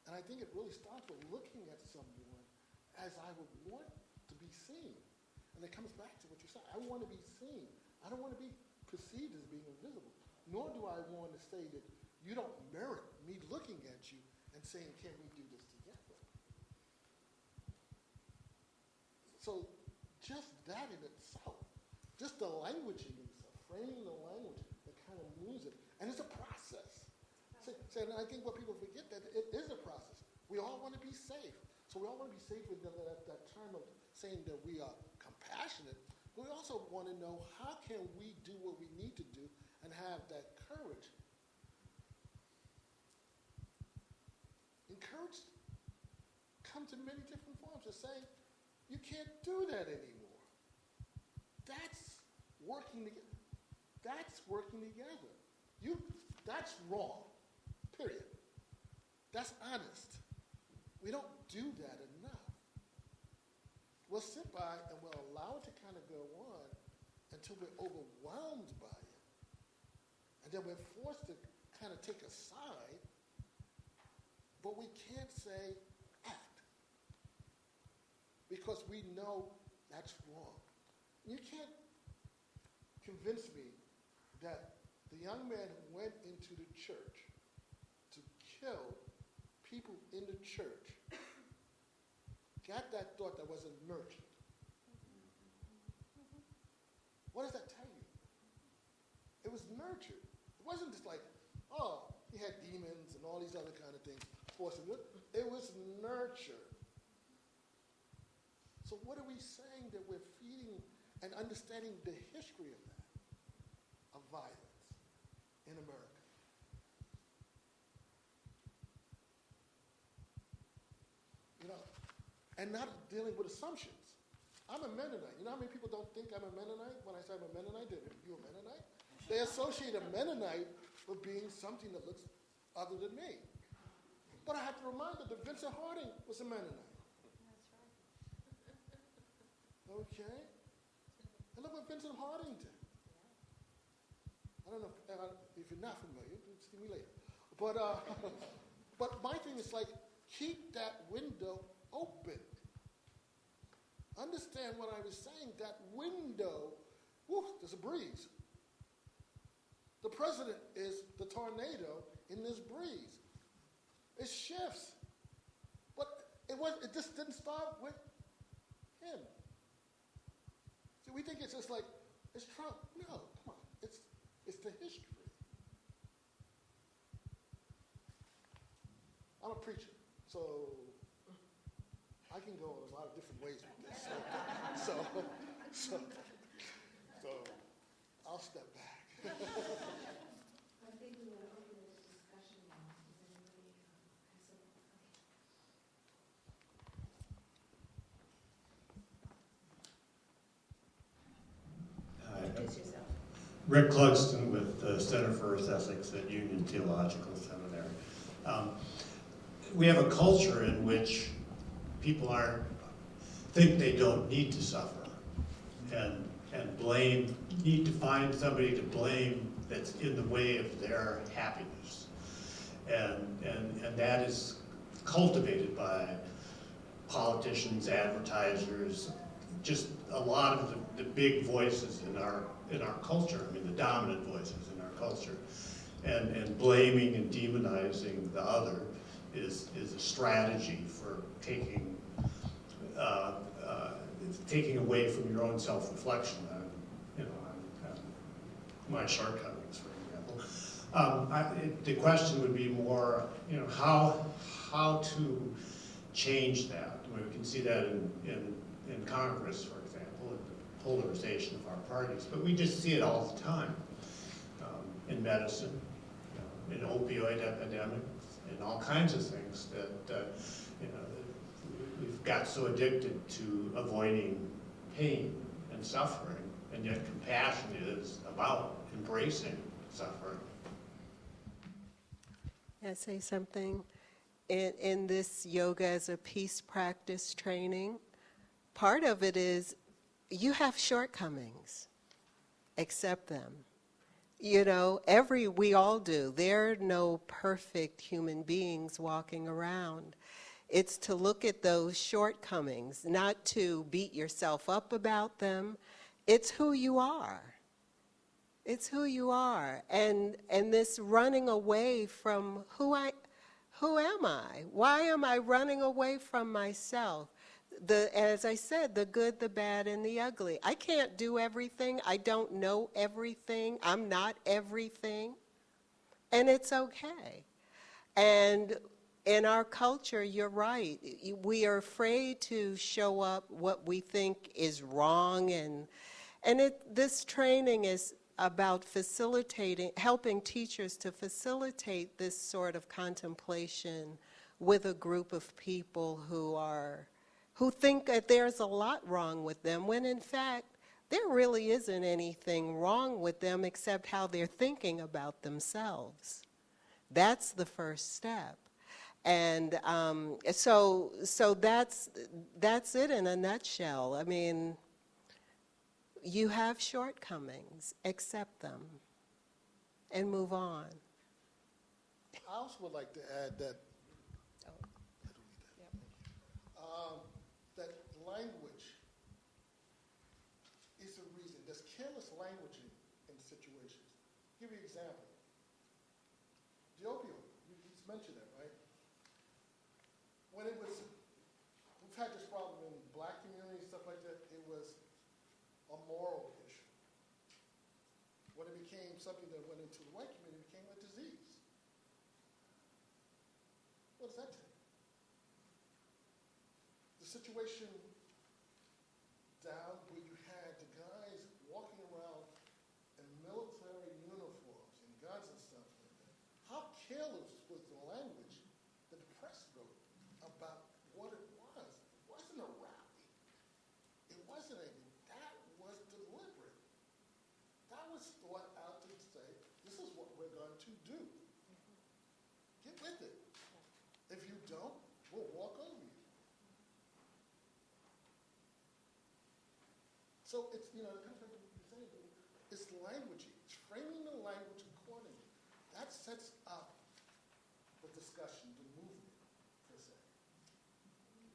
And I think it really starts with looking at someone as I would want to be seen. And it comes back to what you said. I want to be seen. I don't want to be perceived as being invisible. Nor do I want to say that you don't merit me looking at you and saying, can we do this together? So just that in itself, just the languaging itself, framing the language that kind of moves it. And it's a process. So and I think what people forget that it is a process. We all want to be safe. So we all want to be safe with that term of saying that we are compassionate. But we also want to know how can we do what we need to do and have that courage. And courage comes in many different forms of saying, you can't do that anymore. That's working together. That's working together. That's wrong. Period. That's honest. We don't do that enough. We'll sit by and we'll allow it to kind of go on until we're overwhelmed by it. And then we're forced to kind of take a side, but we can't say act because we know that's wrong. You can't convince me that the young man who went into the church to kill people in the church got that thought that wasn't nurtured. What does that tell you? It was nurtured. It wasn't just like, oh, he had demons and all these other kind of things forcing it. It was nurtured. So what are we saying that we're feeding and understanding the history of that? Of violence in America. You know, and not dealing with assumptions. I'm a Mennonite. You know how many people don't think I'm a Mennonite? When I say I'm a Mennonite, you a Mennonite? They associate a Mennonite with being something that looks other than me. But I have to remind them that Vincent Harding was a Mennonite. Okay? And look what Vincent Harding did. I don't know if you're not familiar, see me later. But my thing is like, keep that window open. Understand what I was saying, that window, there's a breeze. The president is the tornado in this breeze. It shifts. But it just didn't start with him. See, we think it's just like, it's Trump. No, come on. It's the history. I'm a preacher, so I can go in a lot of different ways with this. So I'll step back. I think we want to open this discussion now. Does anybody Introduce yourself. Rick Clugston with the Center for Earth Ethics at Union Theological Seminary. We have a culture in which people think they don't need to suffer and need to find somebody to blame that's in the way of their happiness. And that is cultivated by politicians, advertisers, just a lot of the big voices in our culture, I mean the dominant voices in our culture. And blaming and demonizing the other is a strategy for taking away from your own self-reflection on my shortcomings, for example. The question would be more, how to change that. I mean, we can see that in Congress, for example, in the polarization of our parties, but we just see it all the time in medicine, in opioid epidemics, in all kinds of things that we've got so addicted to avoiding pain and suffering, and yet compassion is about embracing suffering. Can I say something? In this yoga as a peace practice training, part of it is you have shortcomings. Accept them. We all do. There are no perfect human beings walking around. It's to look at those shortcomings, not to beat yourself up about them. It's who you are. It's who you are. And this running away from who am I? Why am I running away from myself? As I said, the good, the bad, and the ugly. I can't do everything. I don't know everything. I'm not everything. And it's okay. And in our culture, you're right. We are afraid to show up what we think is wrong. And this training is about helping teachers to facilitate this sort of contemplation with a group of people who think that there's a lot wrong with them, when in fact, there really isn't anything wrong with them except how they're thinking about themselves. That's the first step. And so that's it in a nutshell. I mean, you have shortcomings, accept them, and move on. I also would like to add that that language is a reason. There's careless languaging in situations. I'll give you an example. The opioid, you just mentioned that, right? When we've had this problem in black communities, stuff like that, it was a moral issue. When it became something that went into the white community, it became a disease. What does that take? The situation down where you had the guys walking around in military careless was the language that the press wrote about what it was. It wasn't a rally. It wasn't anything. That was deliberate. That was thought out to say, this is what we're going to do. Get with it. If you don't, we'll walk over you. So it's, it comes back to what you're saying. It's languaging. It's framing the language accordingly. That sets up the discussion, the movement, per se.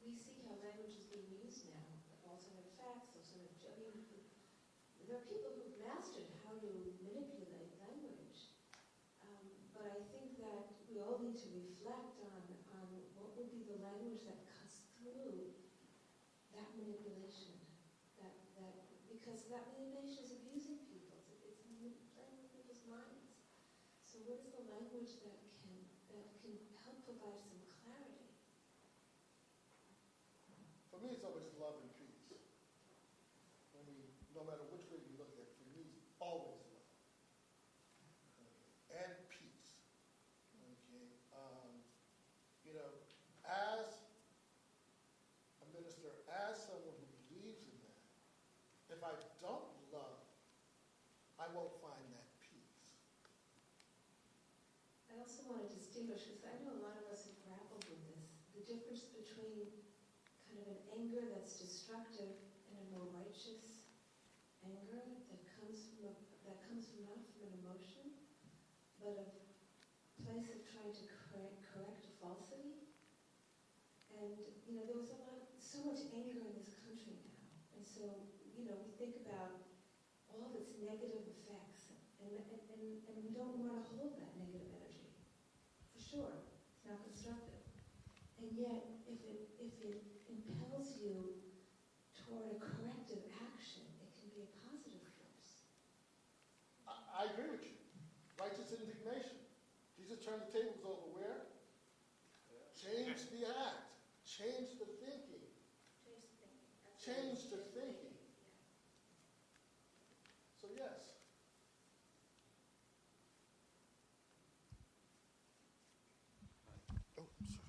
We see how language is being used now. Alternate facts, there are people who've mastered how to manipulate language. But I think that we all need to reflect on what will be the language that cuts through that manipulation. Because that manipulation is abusing people. It's playing with people's minds. So what is the language that can help provide some clarity? For me, it's always love and peace. I mean, no matter which way you look at it, for me, it's always love. Okay. And peace. Okay. As a minister, as someone who believes in that, if I don't love, I won't find that peace. I also want to distinguish, because I know a lot of us have grappled with this, the difference between kind of an anger that's destructive and a more righteous anger that comes from not from an emotion, but a place of trying to correct a falsity. And there was so much anger in this country now, and so we think about all of its negative effects, and we don't want to hold that negative energy. For sure, it's not constructive. And yet, if it impels you toward a corrective action, it can be a positive force. I agree with you. Righteous indignation. Jesus turned the tables over where? Change the act. Change the thinking. Change the thinking. So yes. Oh, sorry.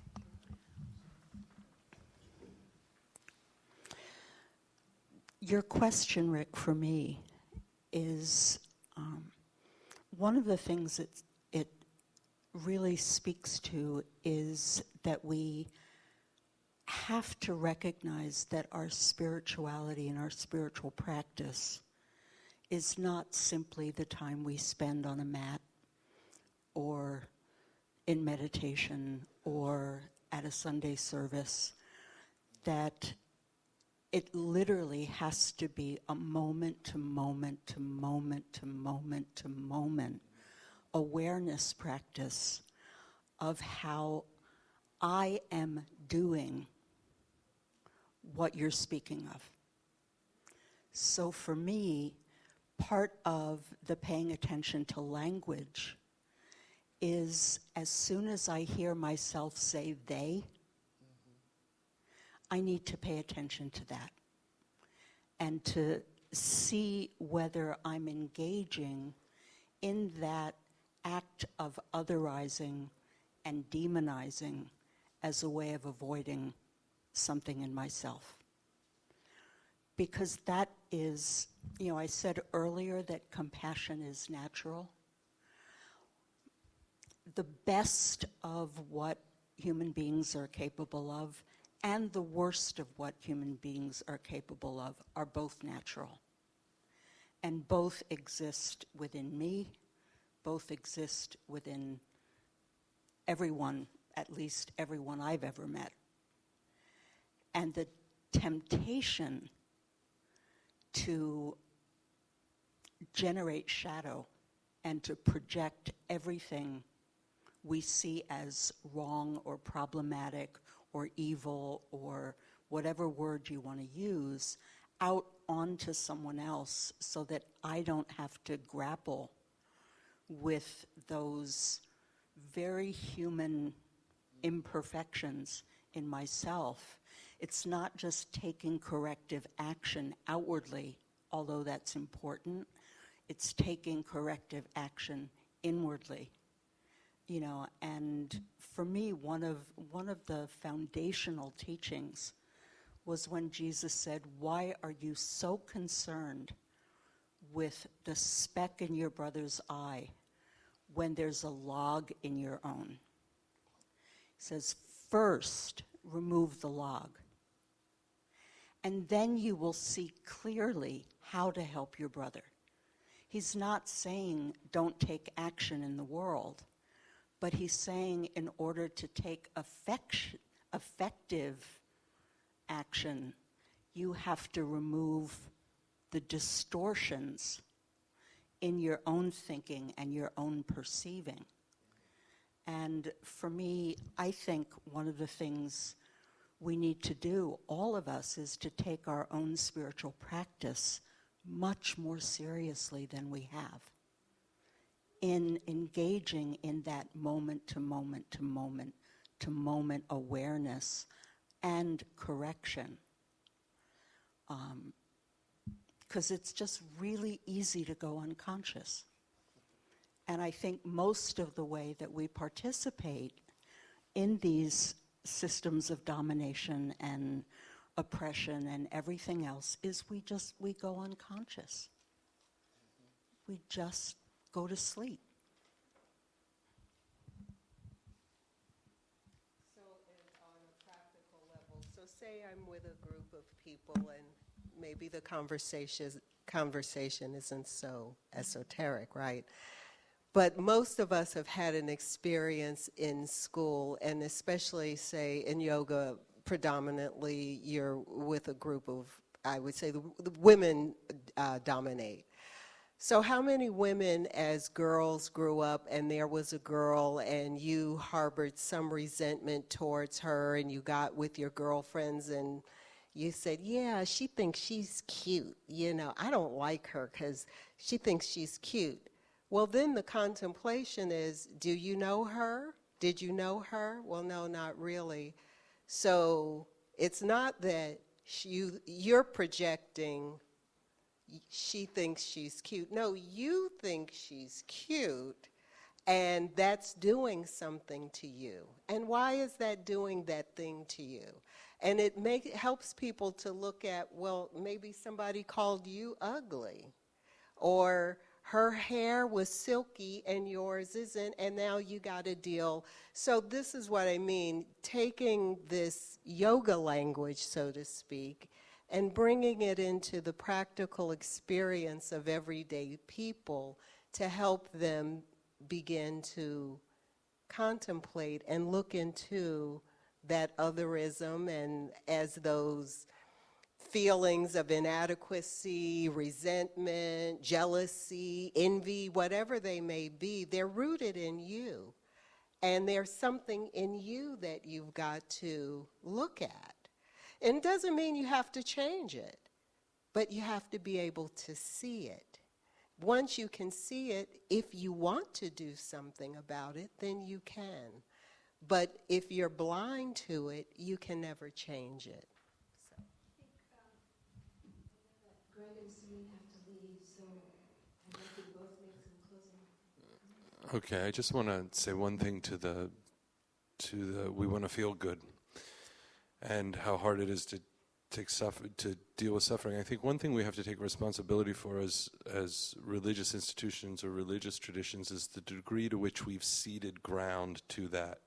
Your question, Rick, for me is one of the things that it really speaks to is that we have to recognize that our spirituality and our spiritual practice is not simply the time we spend on a mat or in meditation or at a Sunday service, that it literally has to be a moment to moment to moment to moment to moment awareness practice of how I am doing what you're speaking of. So for me, part of the paying attention to language is as soon as I hear myself say they, I need to pay attention to that and to see whether I'm engaging in that act of otherizing and demonizing as a way of avoiding something in myself. Because that is, I said earlier that compassion is natural. The best of what human beings are capable of and the worst of what human beings are capable of are both natural. And both exist within me, both exist within everyone, at least everyone I've ever met. And the temptation to generate shadow and to project everything we see as wrong or problematic or evil or whatever word you want to use out onto someone else so that I don't have to grapple with those very human imperfections in myself. It's not just taking corrective action outwardly, although that's important. It's taking corrective action inwardly And for me, one of the foundational teachings was when Jesus said, "Why are you so concerned with the speck in your brother's eye when there's a log in your own?" He says, first, remove the log. And then you will see clearly how to help your brother. He's not saying don't take action in the world, but he's saying in order to take effective action, you have to remove the distortions in your own thinking and your own perceiving. And for me, I think one of the things we need to do, all of us, is to take our own spiritual practice much more seriously than we have in engaging in that moment to moment to moment to moment awareness and correction. Because it's just really easy to go unconscious. And I think most of the way that we participate in these systems of domination and oppression and everything else is we go unconscious. We just go to sleep. So on a practical level, so say I'm with a group of people and maybe the conversation isn't so esoteric, right? But most of us have had an experience in school, and especially, say, in yoga, predominantly you're with a group of, I would say, the women dominate. So how many women as girls grew up and there was a girl and you harbored some resentment towards her and you got with your girlfriends and you said, yeah, she thinks she's cute. I don't like her because she thinks she's cute. Well, then the contemplation is, do you know her? Did you know her? Well, no, not really. So it's not that you're projecting she thinks she's cute. No, you think she's cute, and that's doing something to you. And why is that doing that thing to you? And it helps people to look at, well, maybe somebody called you ugly, or her hair was silky and yours isn't, and now you got to deal. So this is what I mean, taking this yoga language, so to speak, and bringing it into the practical experience of everyday people to help them begin to contemplate and look into that otherism and as those feelings of inadequacy, resentment, jealousy, envy, whatever they may be, they're rooted in you. And there's something in you that you've got to look at. And it doesn't mean you have to change it, but you have to be able to see it. Once you can see it, if you want to do something about it, then you can. But if you're blind to it, you can never change it. I think Greg and Serene have to leave, so I'd like you to both make some closing comments. Okay, I just want to say one thing to the we want to feel good and how hard it is to deal with suffering. I think one thing we have to take responsibility for as religious institutions or religious traditions is the degree to which we've ceded ground to that.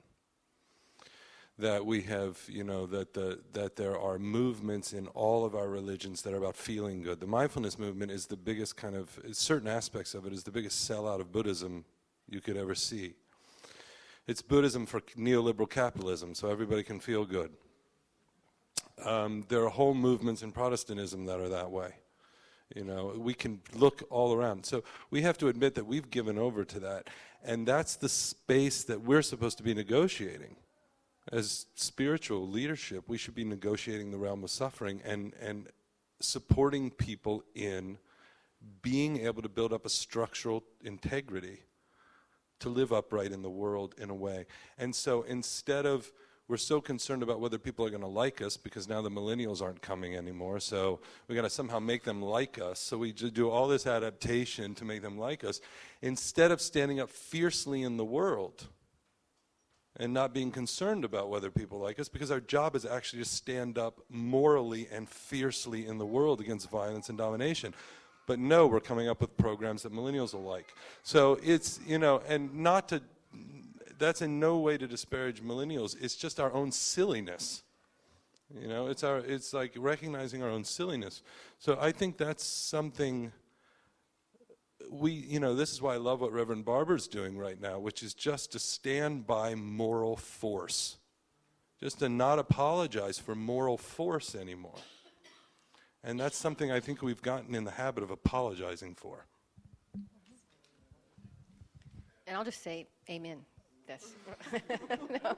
That we have, that there are movements in all of our religions that are about feeling good. The mindfulness movement is the biggest certain aspects of it is the biggest sellout of Buddhism you could ever see. It's Buddhism for neoliberal capitalism, so everybody can feel good. There are whole movements in Protestantism that are that way. We can look all around. So we have to admit that we've given over to that. And that's the space that we're supposed to be negotiating. As spiritual leadership, we should be negotiating the realm of suffering and supporting people in being able to build up a structural integrity to live upright in the world in a way. And so instead of, we're so concerned about whether people are going to like us because now the millennials aren't coming anymore, so we got to somehow make them like us. So we do all this adaptation to make them like us instead of standing up fiercely in the world and not being concerned about whether people like us, because our job is actually to stand up morally and fiercely in the world against violence and domination. But no, we're coming up with programs that millennials will like. So it's, and not to, that's in no way to disparage millennials. It's just our own silliness. It's like recognizing our own silliness. So I think that's something this is why I love what Reverend Barber's doing right now, which is just to stand by moral force. Just to not apologize for moral force anymore. And that's something I think we've gotten in the habit of apologizing for. And I'll just say amen. That's No.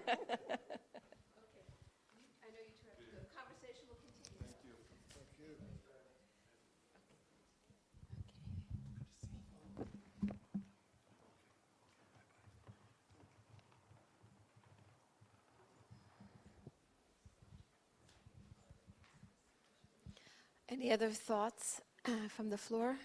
Any other thoughts from the floor?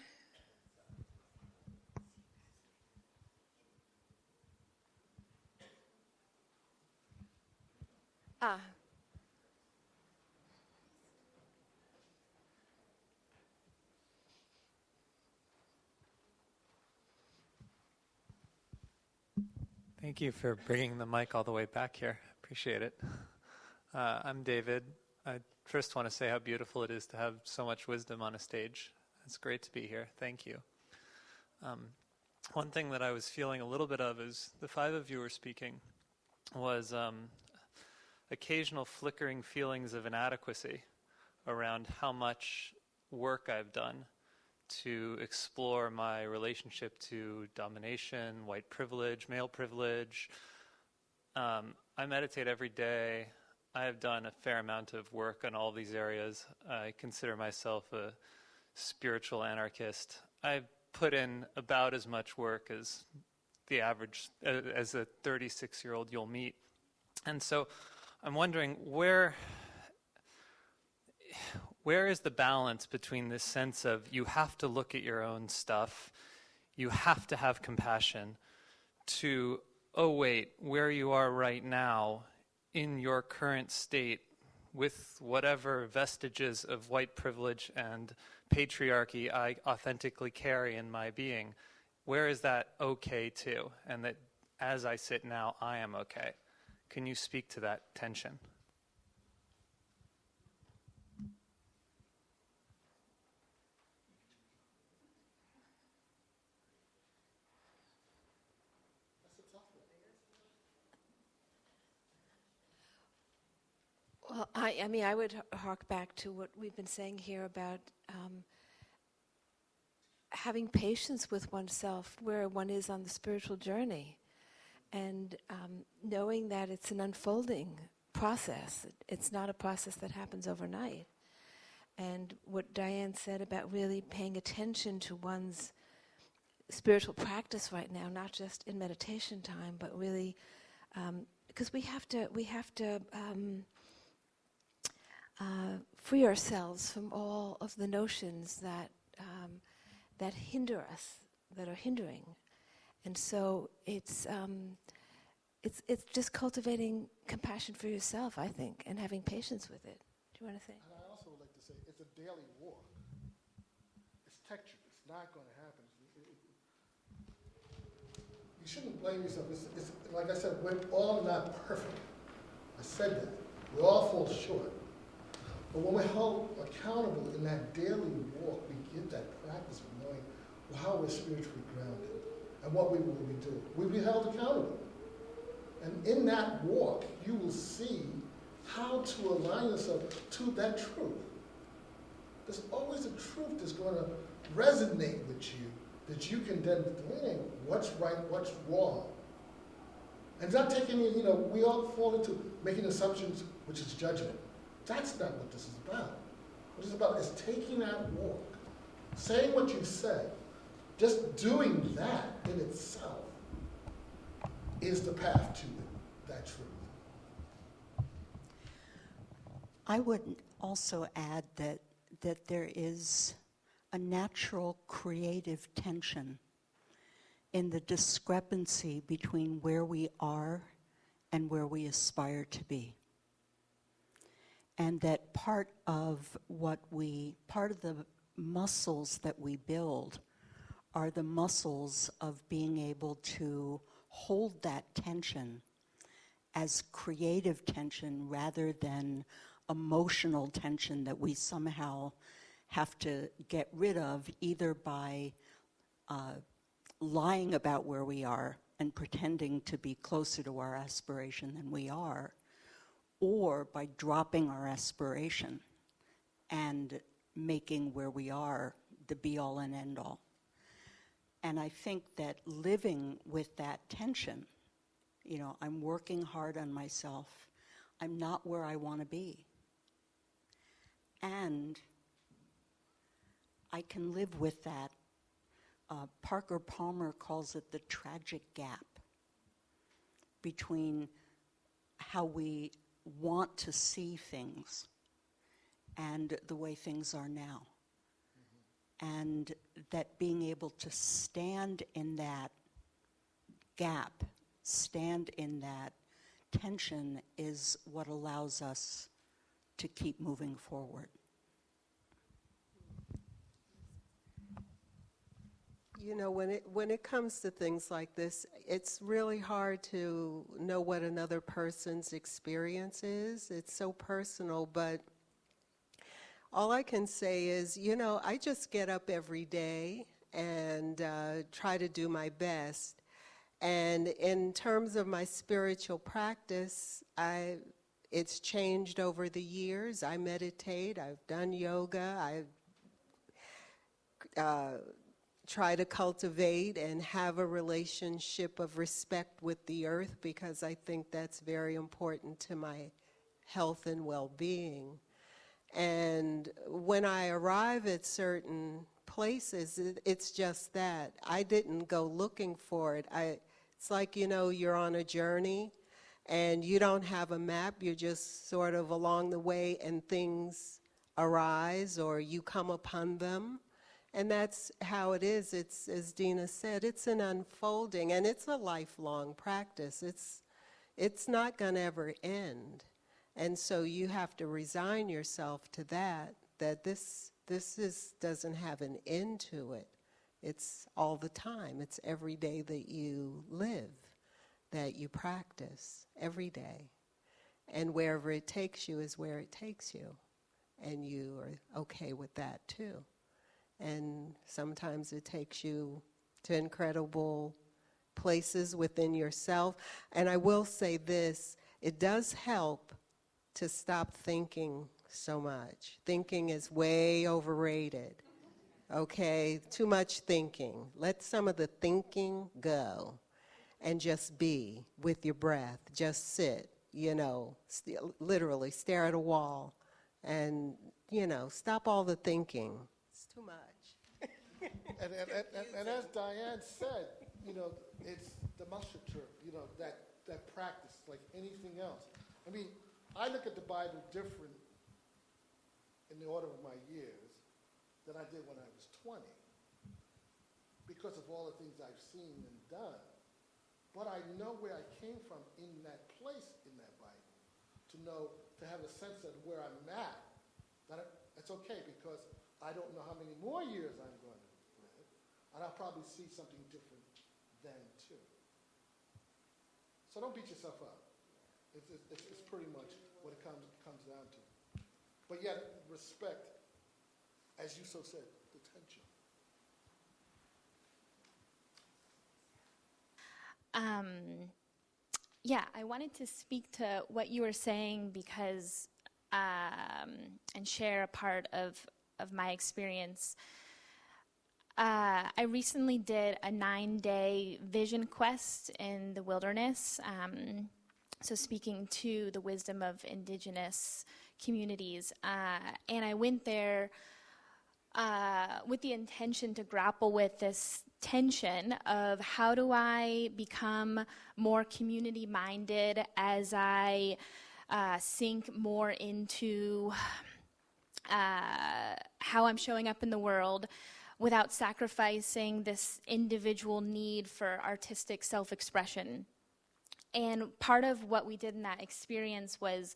Thank you for bringing the mic all the way back here. Appreciate it. I'm David. I first want to say how beautiful it is to have so much wisdom on a stage. It's great to be here. Thank you. One thing that I was feeling a little bit of as the five of you were speaking was occasional flickering feelings of inadequacy around how much work I've done to explore my relationship to domination, white privilege, male privilege. I meditate every day. I have done a fair amount of work on all these areas. I consider myself a spiritual anarchist. I put in about as much work as the average, as a 36-year-old you'll meet. And so I'm wondering where is the balance between this sense of you have to look at your own stuff, you have to have compassion, to, oh wait, where you are right now in your current state with whatever vestiges of white privilege and patriarchy I authentically carry in my being, where is that okay too? And that as I sit now, I am okay. Can you speak to that tension? Well, I would hark back to what we've been saying here about having patience with oneself where one is on the spiritual journey, and knowing that it's an unfolding process. It's not a process that happens overnight. And what Diane said about really paying attention to one's spiritual practice right now, not just in meditation time, but really, because we have to free ourselves from all of the notions that hinder us, that are hindering, and so it's just cultivating compassion for yourself, I think, and having patience with it. Do you want to say? And I also would like to say it's a daily walk. It's textured. It's not going to happen. You shouldn't blame yourself. It's like I said, we're all not perfect. I said that. We all fall short. But when we're held accountable in that daily walk, we get that practice of knowing how we're spiritually grounded and what we will be doing. We'll be held accountable. And in that walk, you will see how to align yourself to that truth. There's always a truth that's going to resonate with you that you can then delineate what's right, what's wrong. And it's not taking, we all fall into making assumptions, which is judgment. That's not what this is about. What it's about is taking that walk, saying what you say, just doing that in itself is the path to that truth. I would also add that there is a natural creative tension in the discrepancy between where we are and where we aspire to be. And that part of the muscles that we build are the muscles of being able to hold that tension as creative tension rather than emotional tension that we somehow have to get rid of, either by lying about where we are and pretending to be closer to our aspiration than we are, or by dropping our aspiration and making where we are the be-all and end-all. And I think that living with that tension, I'm working hard on myself, I'm not where I want to be. And I can live with that. Parker Palmer calls it the tragic gap between how we want to see things and the way things are now. And that being able to stand in that gap, stand in that tension, is what allows us to keep moving forward. When it comes to things like this, it's really hard to know what another person's experience is. It's so personal, but all I can say is, I just get up every day and try to do my best. And in terms of my spiritual practice, it's changed over the years. I meditate, I've done yoga, I've try to cultivate and have a relationship of respect with the earth, because I think that's very important to my health and well-being. And when I arrive at certain places, it's just that. I didn't go looking for it. It's like, you're on a journey and you don't have a map. You're just sort of along the way and things arise or you come upon them. And that's how it is. It's, as Dina said, it's an unfolding, and it's a lifelong practice. It's not going to ever end. And so you have to resign yourself to that this doesn't have an end to it. It's all the time. It's every day that you live, that you practice, every day. And wherever it takes you is where it takes you. And you are okay with that too. And sometimes it takes you to incredible places within yourself. And I will say this, it does help to stop thinking so much. Thinking is way overrated, okay? Too much thinking. Let some of the thinking go and just be with your breath. Just sit, literally stare at a wall and, stop all the thinking. It's too much. And as Diane said, it's the musculature, that practice, like anything else. I mean, I look at the Bible different in the order of my years than I did when I was 20, because of all the things I've seen and done. But I know where I came from in that place in that Bible, to have a sense of where I'm at. It's okay, because I don't know how many more years I'm going to live, and I'll probably see something different then too. So don't beat yourself up. It's pretty much what it comes down to. But yet, respect, as you so said, the tension. I wanted to speak to what you were saying because, and share a part of my experience. I recently did a 9-day vision quest in the wilderness, so speaking to the wisdom of indigenous communities. And I went there with the intention to grapple with this tension of how do I become more community-minded as I sink more into how I'm showing up in the world without sacrificing this individual need for artistic self-expression. And part of what we did in that experience was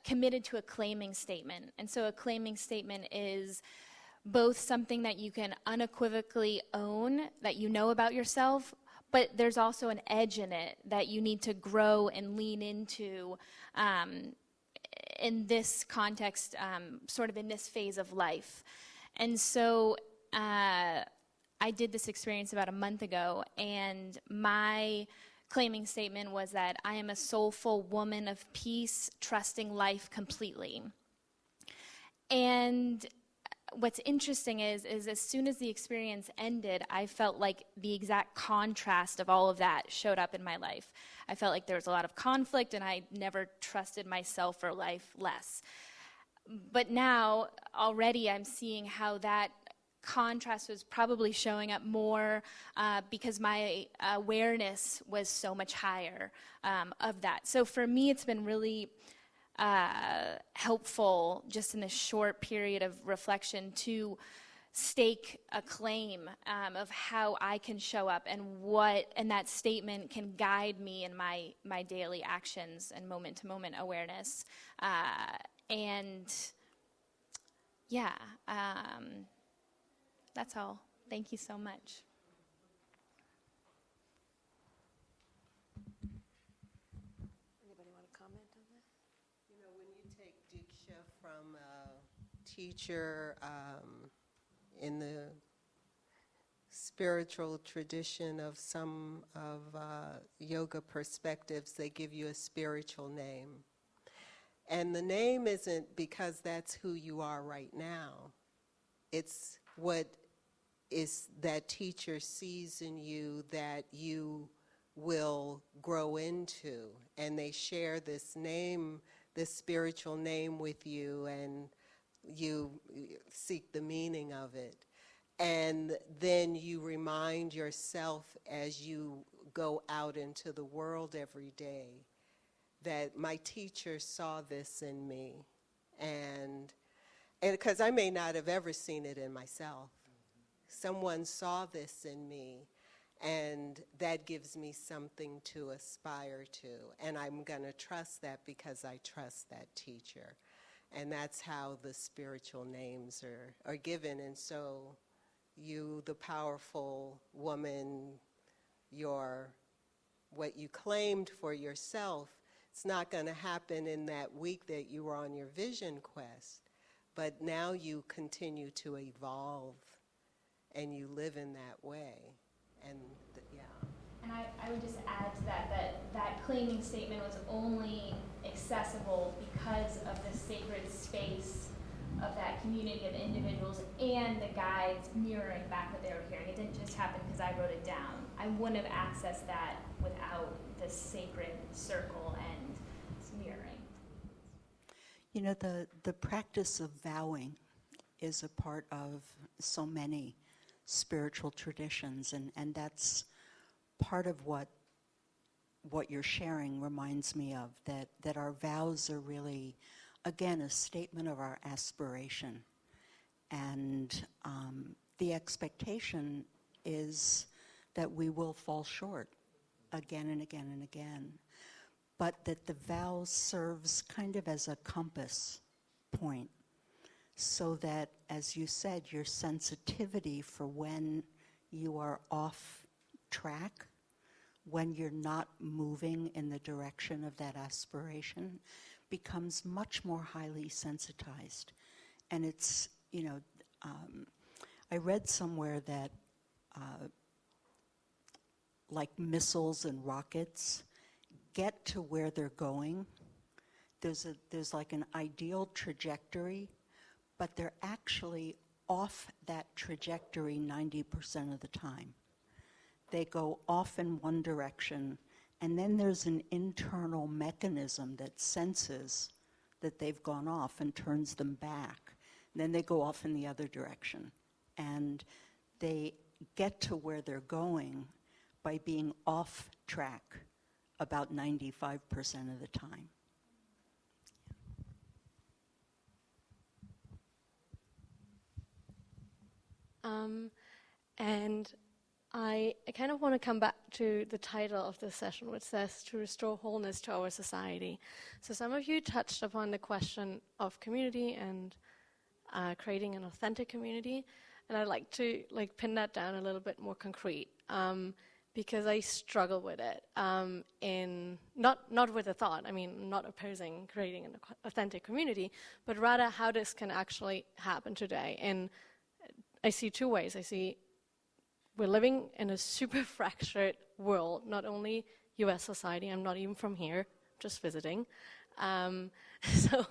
committed to a claiming statement. And so a claiming statement is both something that you can unequivocally own, that you know about yourself, but there's also an edge in it that you need to grow and lean into in this context, sort of in this phase of life. And so I did this experience about a month ago, and my claiming statement was that I am a soulful woman of peace, trusting life completely. And what's interesting is as soon as the experience ended, I felt like the exact contrast of all of that showed up in my life. I felt like there was a lot of conflict, and I never trusted myself or life less. But now, already I'm seeing how that contrast was probably showing up more because my awareness was so much higher of that. So for me, it's been really helpful just in this short period of reflection to stake a claim of how I can show up and that statement can guide me in my daily actions and moment-to-moment awareness. That's all. Thank you so much. Anybody want to comment on that? You know, when you take Diksha from a teacher in the spiritual tradition of some of yoga perspectives, they give you a spiritual name. And the name isn't because that's who you are right now. It's what is that teacher sees in you that you will grow into. And they share this name, this spiritual name with you, and you seek the meaning of it. And then you remind yourself as you go out into the world every day that my teacher saw this in me. And because I may not have ever seen it in myself. Someone saw this in me, and that gives me something to aspire to. And I'm going to trust that because I trust that teacher. And that's how the spiritual names are given. And so you, the powerful woman, what you claimed for yourself, it's not going to happen in that week that you were on your vision quest. But now you continue to evolve, and you live in that way. And And I would just add to that claiming statement was only accessible because of the sacred space of that community of individuals and the guides mirroring back what they were hearing. It didn't just happen because I wrote it down. I wouldn't have accessed that without this sacred circle and mirroring. You know, the practice of vowing is a part of so many spiritual traditions, and that's part of what you're sharing reminds me of, that our vows are really, again, a statement of our aspiration. And the expectation is that we will fall short again and again and again. But that the vow serves kind of as a compass point, so that, as you said, your sensitivity for when you are off track, when you're not moving in the direction of that aspiration, becomes much more highly sensitized. And it's, I read somewhere that like missiles and rockets get to where they're going. There's like an ideal trajectory, but they're actually off that trajectory 90% of the time. They go off in one direction, and then there's an internal mechanism that senses that they've gone off and turns them back. And then they go off in the other direction. And they get to where they're going by being off track about 95% of the time. And I kind of want to come back to the title of this session, which says to restore wholeness to our society. So some of you touched upon the question of community and creating an authentic community, and I'd like to pin that down a little bit more concrete, because I struggle with it. In not with the thought. I mean, not opposing creating an authentic community, but rather how this can actually happen today. And I see two ways. I see we're living in a super fractured world, not only US society, I'm not even from here, just visiting. So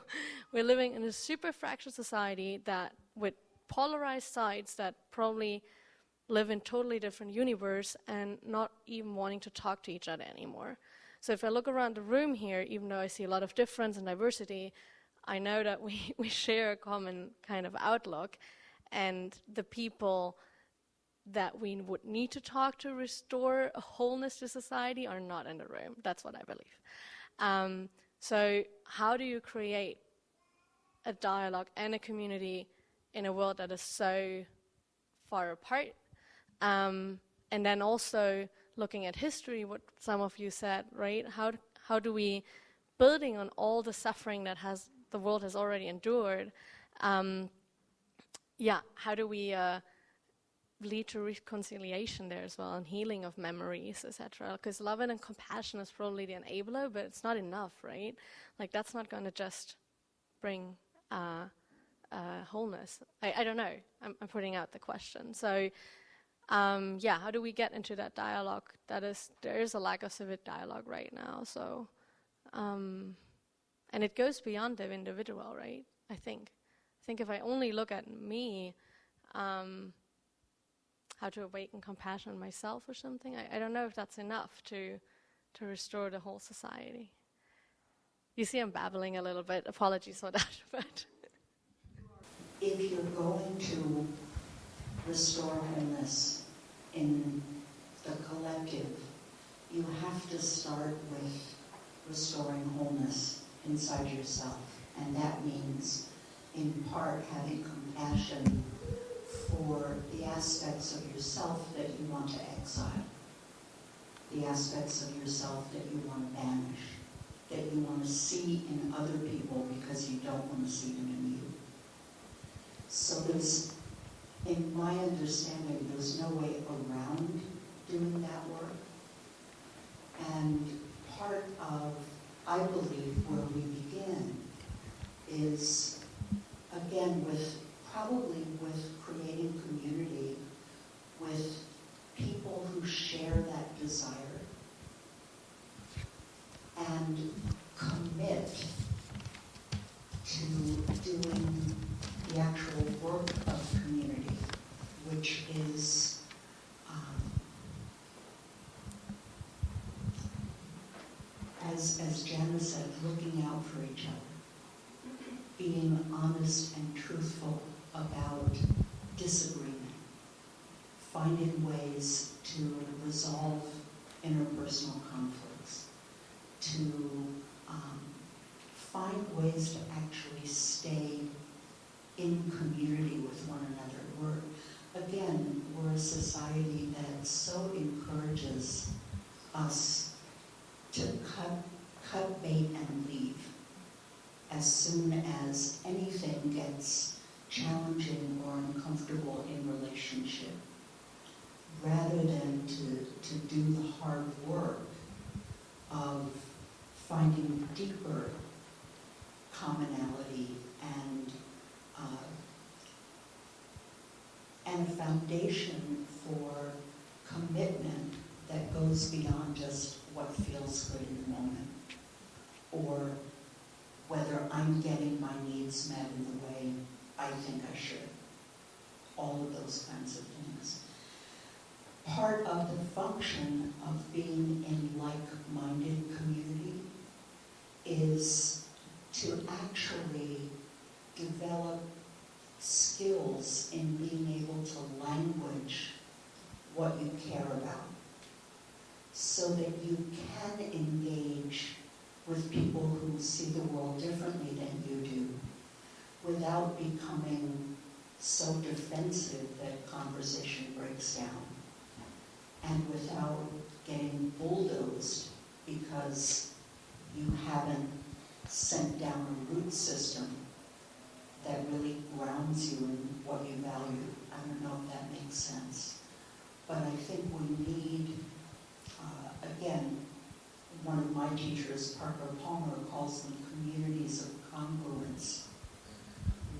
we're living in a super fractured society that with polarized sides that probably live in totally different universe and not even wanting to talk to each other anymore. So if I look around the room here, even though I see a lot of difference and diversity, I know that we share a common kind of outlook, and the people that we would need to talk to restore a wholeness to society are not in the room. That's what I believe. So how do you create a dialogue and a community in a world that is so far apart? And then also looking at history, what some of you said, right? How do we, building on all the suffering that the world has already endured, how do we lead to reconciliation there as well, and healing of memories, etc. Because love and compassion is probably the enabler, but it's not enough, right? Like that's not going to just bring wholeness. I don't know. I'm putting out the question. So how do we get into that dialogue? There is a lack of civic dialogue right now. So, and it goes beyond the individual, right? I think if I only look at me, how to awaken compassion in myself or something. I don't know if that's enough to restore the whole society. You see I'm babbling a little bit. Apologies for that. But if you're going to restore wholeness in the collective, you have to start with restoring wholeness inside yourself. And that means, in part, having compassion for the aspects of yourself that you want to exile, the aspects of yourself that you want to banish, that you want to see in other people because you don't want to see them in you. So in my understanding, there's no way around doing that work. And part of, I believe, where we begin is, again, probably with creating community with people who share that desire and commit to doing the actual work of community, which is as Jana said, looking out for each other, being honest and truthful about disagreement, finding ways to resolve interpersonal conflicts, to find ways to actually stay in community with one another. We're a society that so encourages us to cut bait and leave as soon as anything gets challenging or uncomfortable in relationship, rather than to do the hard work of finding deeper commonality and a foundation for commitment that goes beyond just what feels good in the moment, or whether I'm getting my needs met in the way I think I should. All of those kinds of things. Part of the function of being in like-minded community is to actually develop skills in being able to language what you care about, so that you can engage with people who see the world differently than you do, without becoming so defensive that conversation breaks down. and without getting bulldozed because you haven't sent down a root system that really grounds you in what you value. I don't know if that makes sense. But I think we need, again, one of my teachers, Parker Palmer, calls them communities of congruence,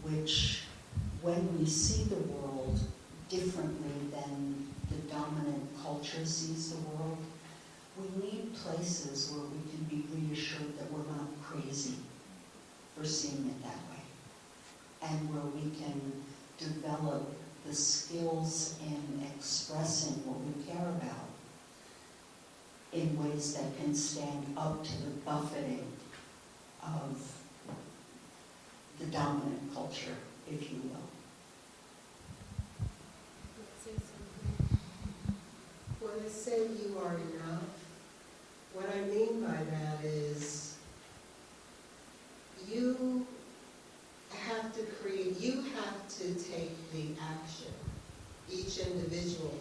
which, when we see the world differently than the dominant culture sees the world, we need places where we can be reassured that we're not crazy for seeing it that way, and where we can develop the skills in expressing what we care about in ways that can stand up to the buffeting of the dominant culture, if you will. When I say you are enough, what I mean by that is you have to create, you have to take the action, each individual.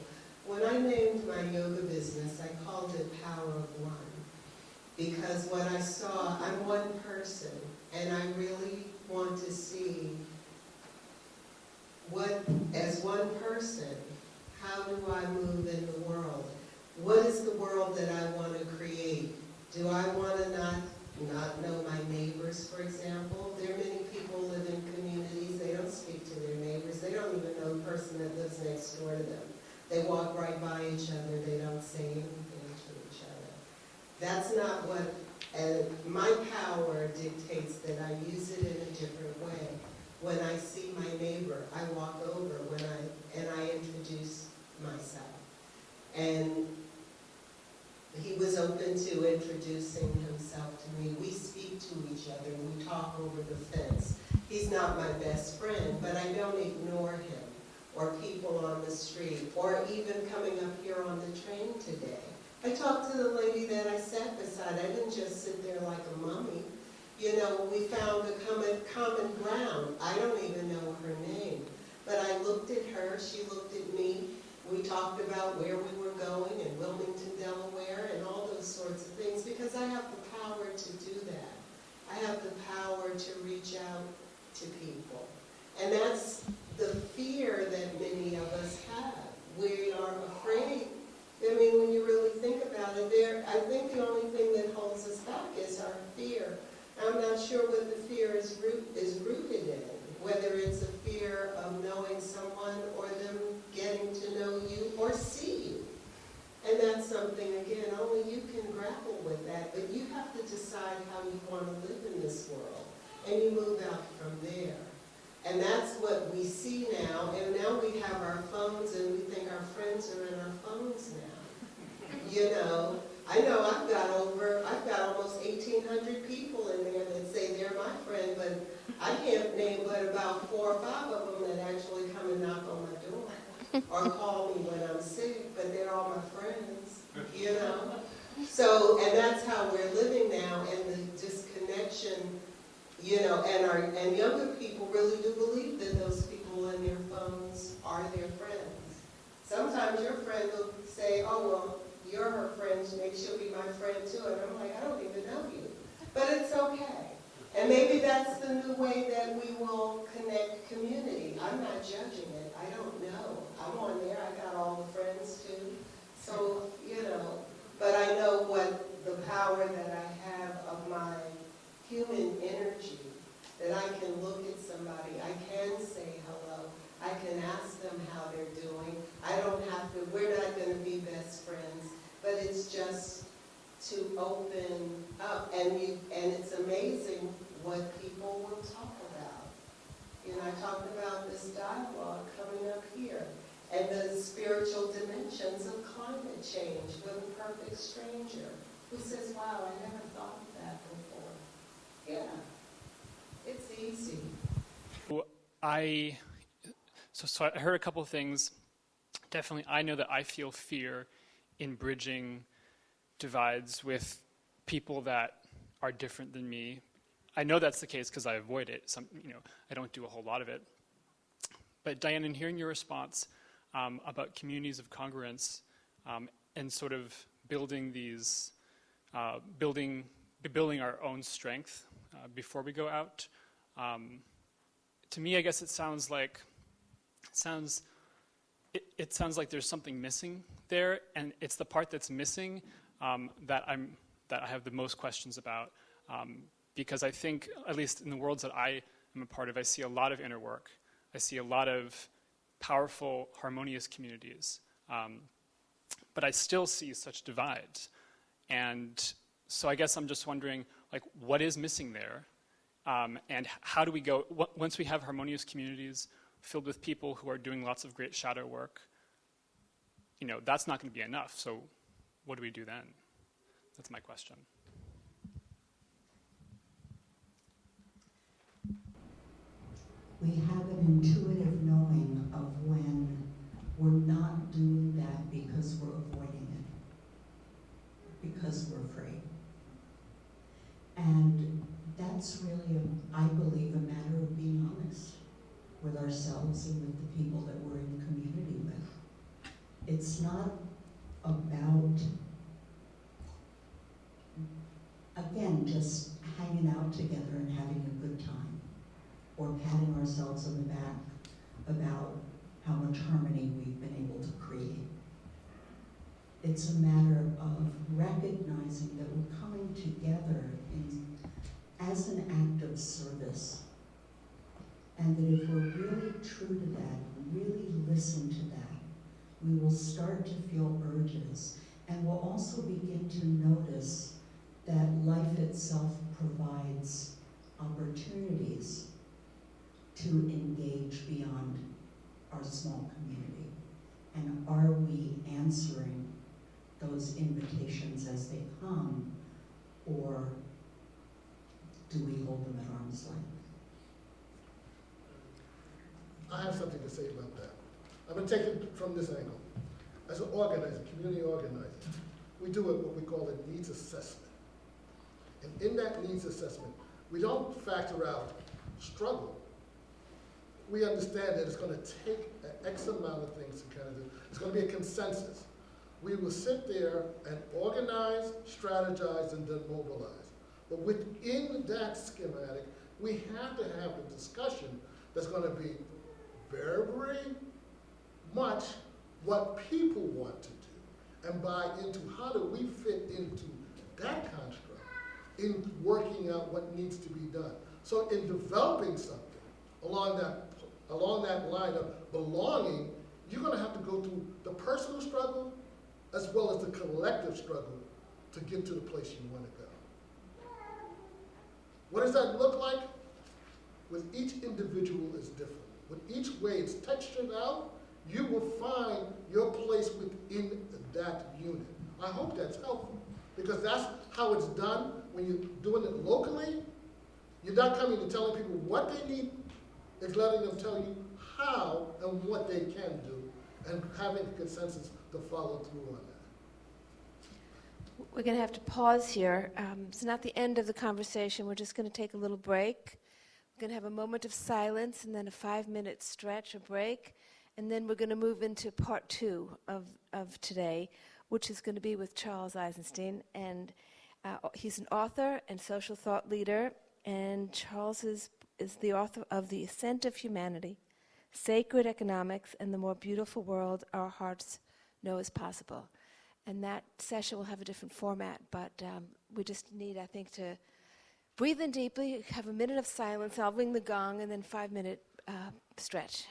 When I named my yoga business, I called it Power of One, because what I saw, I'm one person, and I really want to see what, as one person, how do I move in the world? What is the world that I want to create? Do I want to not know my neighbors, for example? There are many people who live in communities, they don't speak to their neighbors, they don't even know the person that lives next door to them. They walk right by each other, they don't say anything to each other. That's not what, my power dictates that I use it in a different way. When I see my neighbor, I walk over and I introduce myself. And he was open to introducing himself to me. We speak to each other, we talk over the fence. He's not my best friend, but I don't ignore him, or people on the street, or even coming up here on the train today. I talked to the lady that I sat beside. I didn't just sit there like a mummy. You know, we found a common ground. I don't even know her name. But I looked at her, she looked at me. We talked about where we were going in Wilmington, Delaware, and all those sorts of things, because I have the power to do that. I have the power to reach out to people. And that's the fear that many of us have. We are afraid. I mean, when you really think about it, I think the only thing that holds us back is our fear. I'm not sure what the fear is rooted in, whether it's a fear of knowing someone or them getting to know you or see you. And that's something, again, only you can grapple with that, but you have to decide how you want to live in this world, and you move out from there. And that's what we see now, and now we have our phones, and we think our friends are in our phones now. You know I've got almost 1,800 people in there that say they're my friend, but I can't name but about 4 or 5 of them that actually come and knock on my door or call me when I'm sick, but they're all my friends, you know. So, and that's how we're living now, and the disconnection, you know, and younger people really do believe that those people in their phones are their friends. Sometimes your friend will say, oh, well, you're her friend, maybe she'll be my friend too. And I'm like, I don't even know you. But it's okay. And maybe that's the new way that we will connect community. I'm not judging it. I don't know. I'm on there. I got all the friends too. So, you know, but I know what the power that I have of my human energy, that I can look at somebody, I can say hello, I can ask them how they're doing. I don't have to, we're not going to be best friends, but it's just to open up. And it's amazing what people will talk about. You know, I talked about this dialogue coming up here, and the spiritual dimensions of climate change with a perfect stranger who says, wow, I never thought of that before. Yeah, it's easy. So I heard a couple of things. Definitely, I know that I feel fear in bridging divides with people that are different than me. I know that's the case because I avoid it. I don't do a whole lot of it. But Diane, in hearing your response about communities of congruence, and sort of building these, building our own strength before we go out. To me, I guess it sounds like there's something missing there, and it's the part that's missing that I have the most questions about, because I think, at least in the worlds that I am a part of, I see a lot of inner work. I see a lot of powerful, harmonious communities, but I still see such divides. And so I guess I'm just wondering, like, what is missing there? And how do we go, once we have harmonious communities filled with people who are doing lots of great shadow work, that's not going to be enough. So what do we do then? That's my question. We have an intuitive knowing of when we're not doing that because we're avoiding it, because we're afraid. And that's really, I believe, a matter of being honest with ourselves and with the people that we're in community with. It's not about, again, just hanging out together and having a good time, or patting ourselves on the back about how much harmony we've been able to create. It's a matter of recognizing that we're coming together as an act of service, and that if we're really true to that, really listen to that, we will start to feel urges, and we'll also begin to notice that life itself provides opportunities to engage beyond our small community. And are we answering those invitations as they come, or do we hold them at arm's length? I have something to say about that. I'm going to take it from this angle. As an organizer, community organizer, we do what we call a needs assessment. And in that needs assessment, we don't factor out struggle. We understand that it's going to take an X amount of things to kind of do. It's going to be a consensus. We will sit there and organize, strategize, and then mobilize. But within that schematic, we have to have a discussion that's going to be very, very much what people want to do and buy into. How do we fit into that construct in working out what needs to be done? So in developing something along that line of belonging, you're going to have to go through the personal struggle as well as the collective struggle to get to the place you want to go. What does that look like? With each individual is different. With each way it's textured out, you will find your place within that unit. I hope that's helpful, because that's how it's done. When you're doing it locally, you're not coming and telling people what they need, it's letting them tell you how and what they can do, and having a consensus to follow through on that. We're going to have to pause here. It's not the end of the conversation. We're just going to take a little break. We're going to have a moment of silence and then a 5-minute stretch or break. And then we're going to move into part 2 of today, which is going to be with Charles Eisenstein. And he's an author and social thought leader. And Charles is the author of The Ascent of Humanity, Sacred Economics, and the More Beautiful World Our Hearts Know is Possible. And that session will have a different format, but we just need, I think, to breathe in deeply, have a minute of silence. I'll ring the gong, and then 5-minute stretch.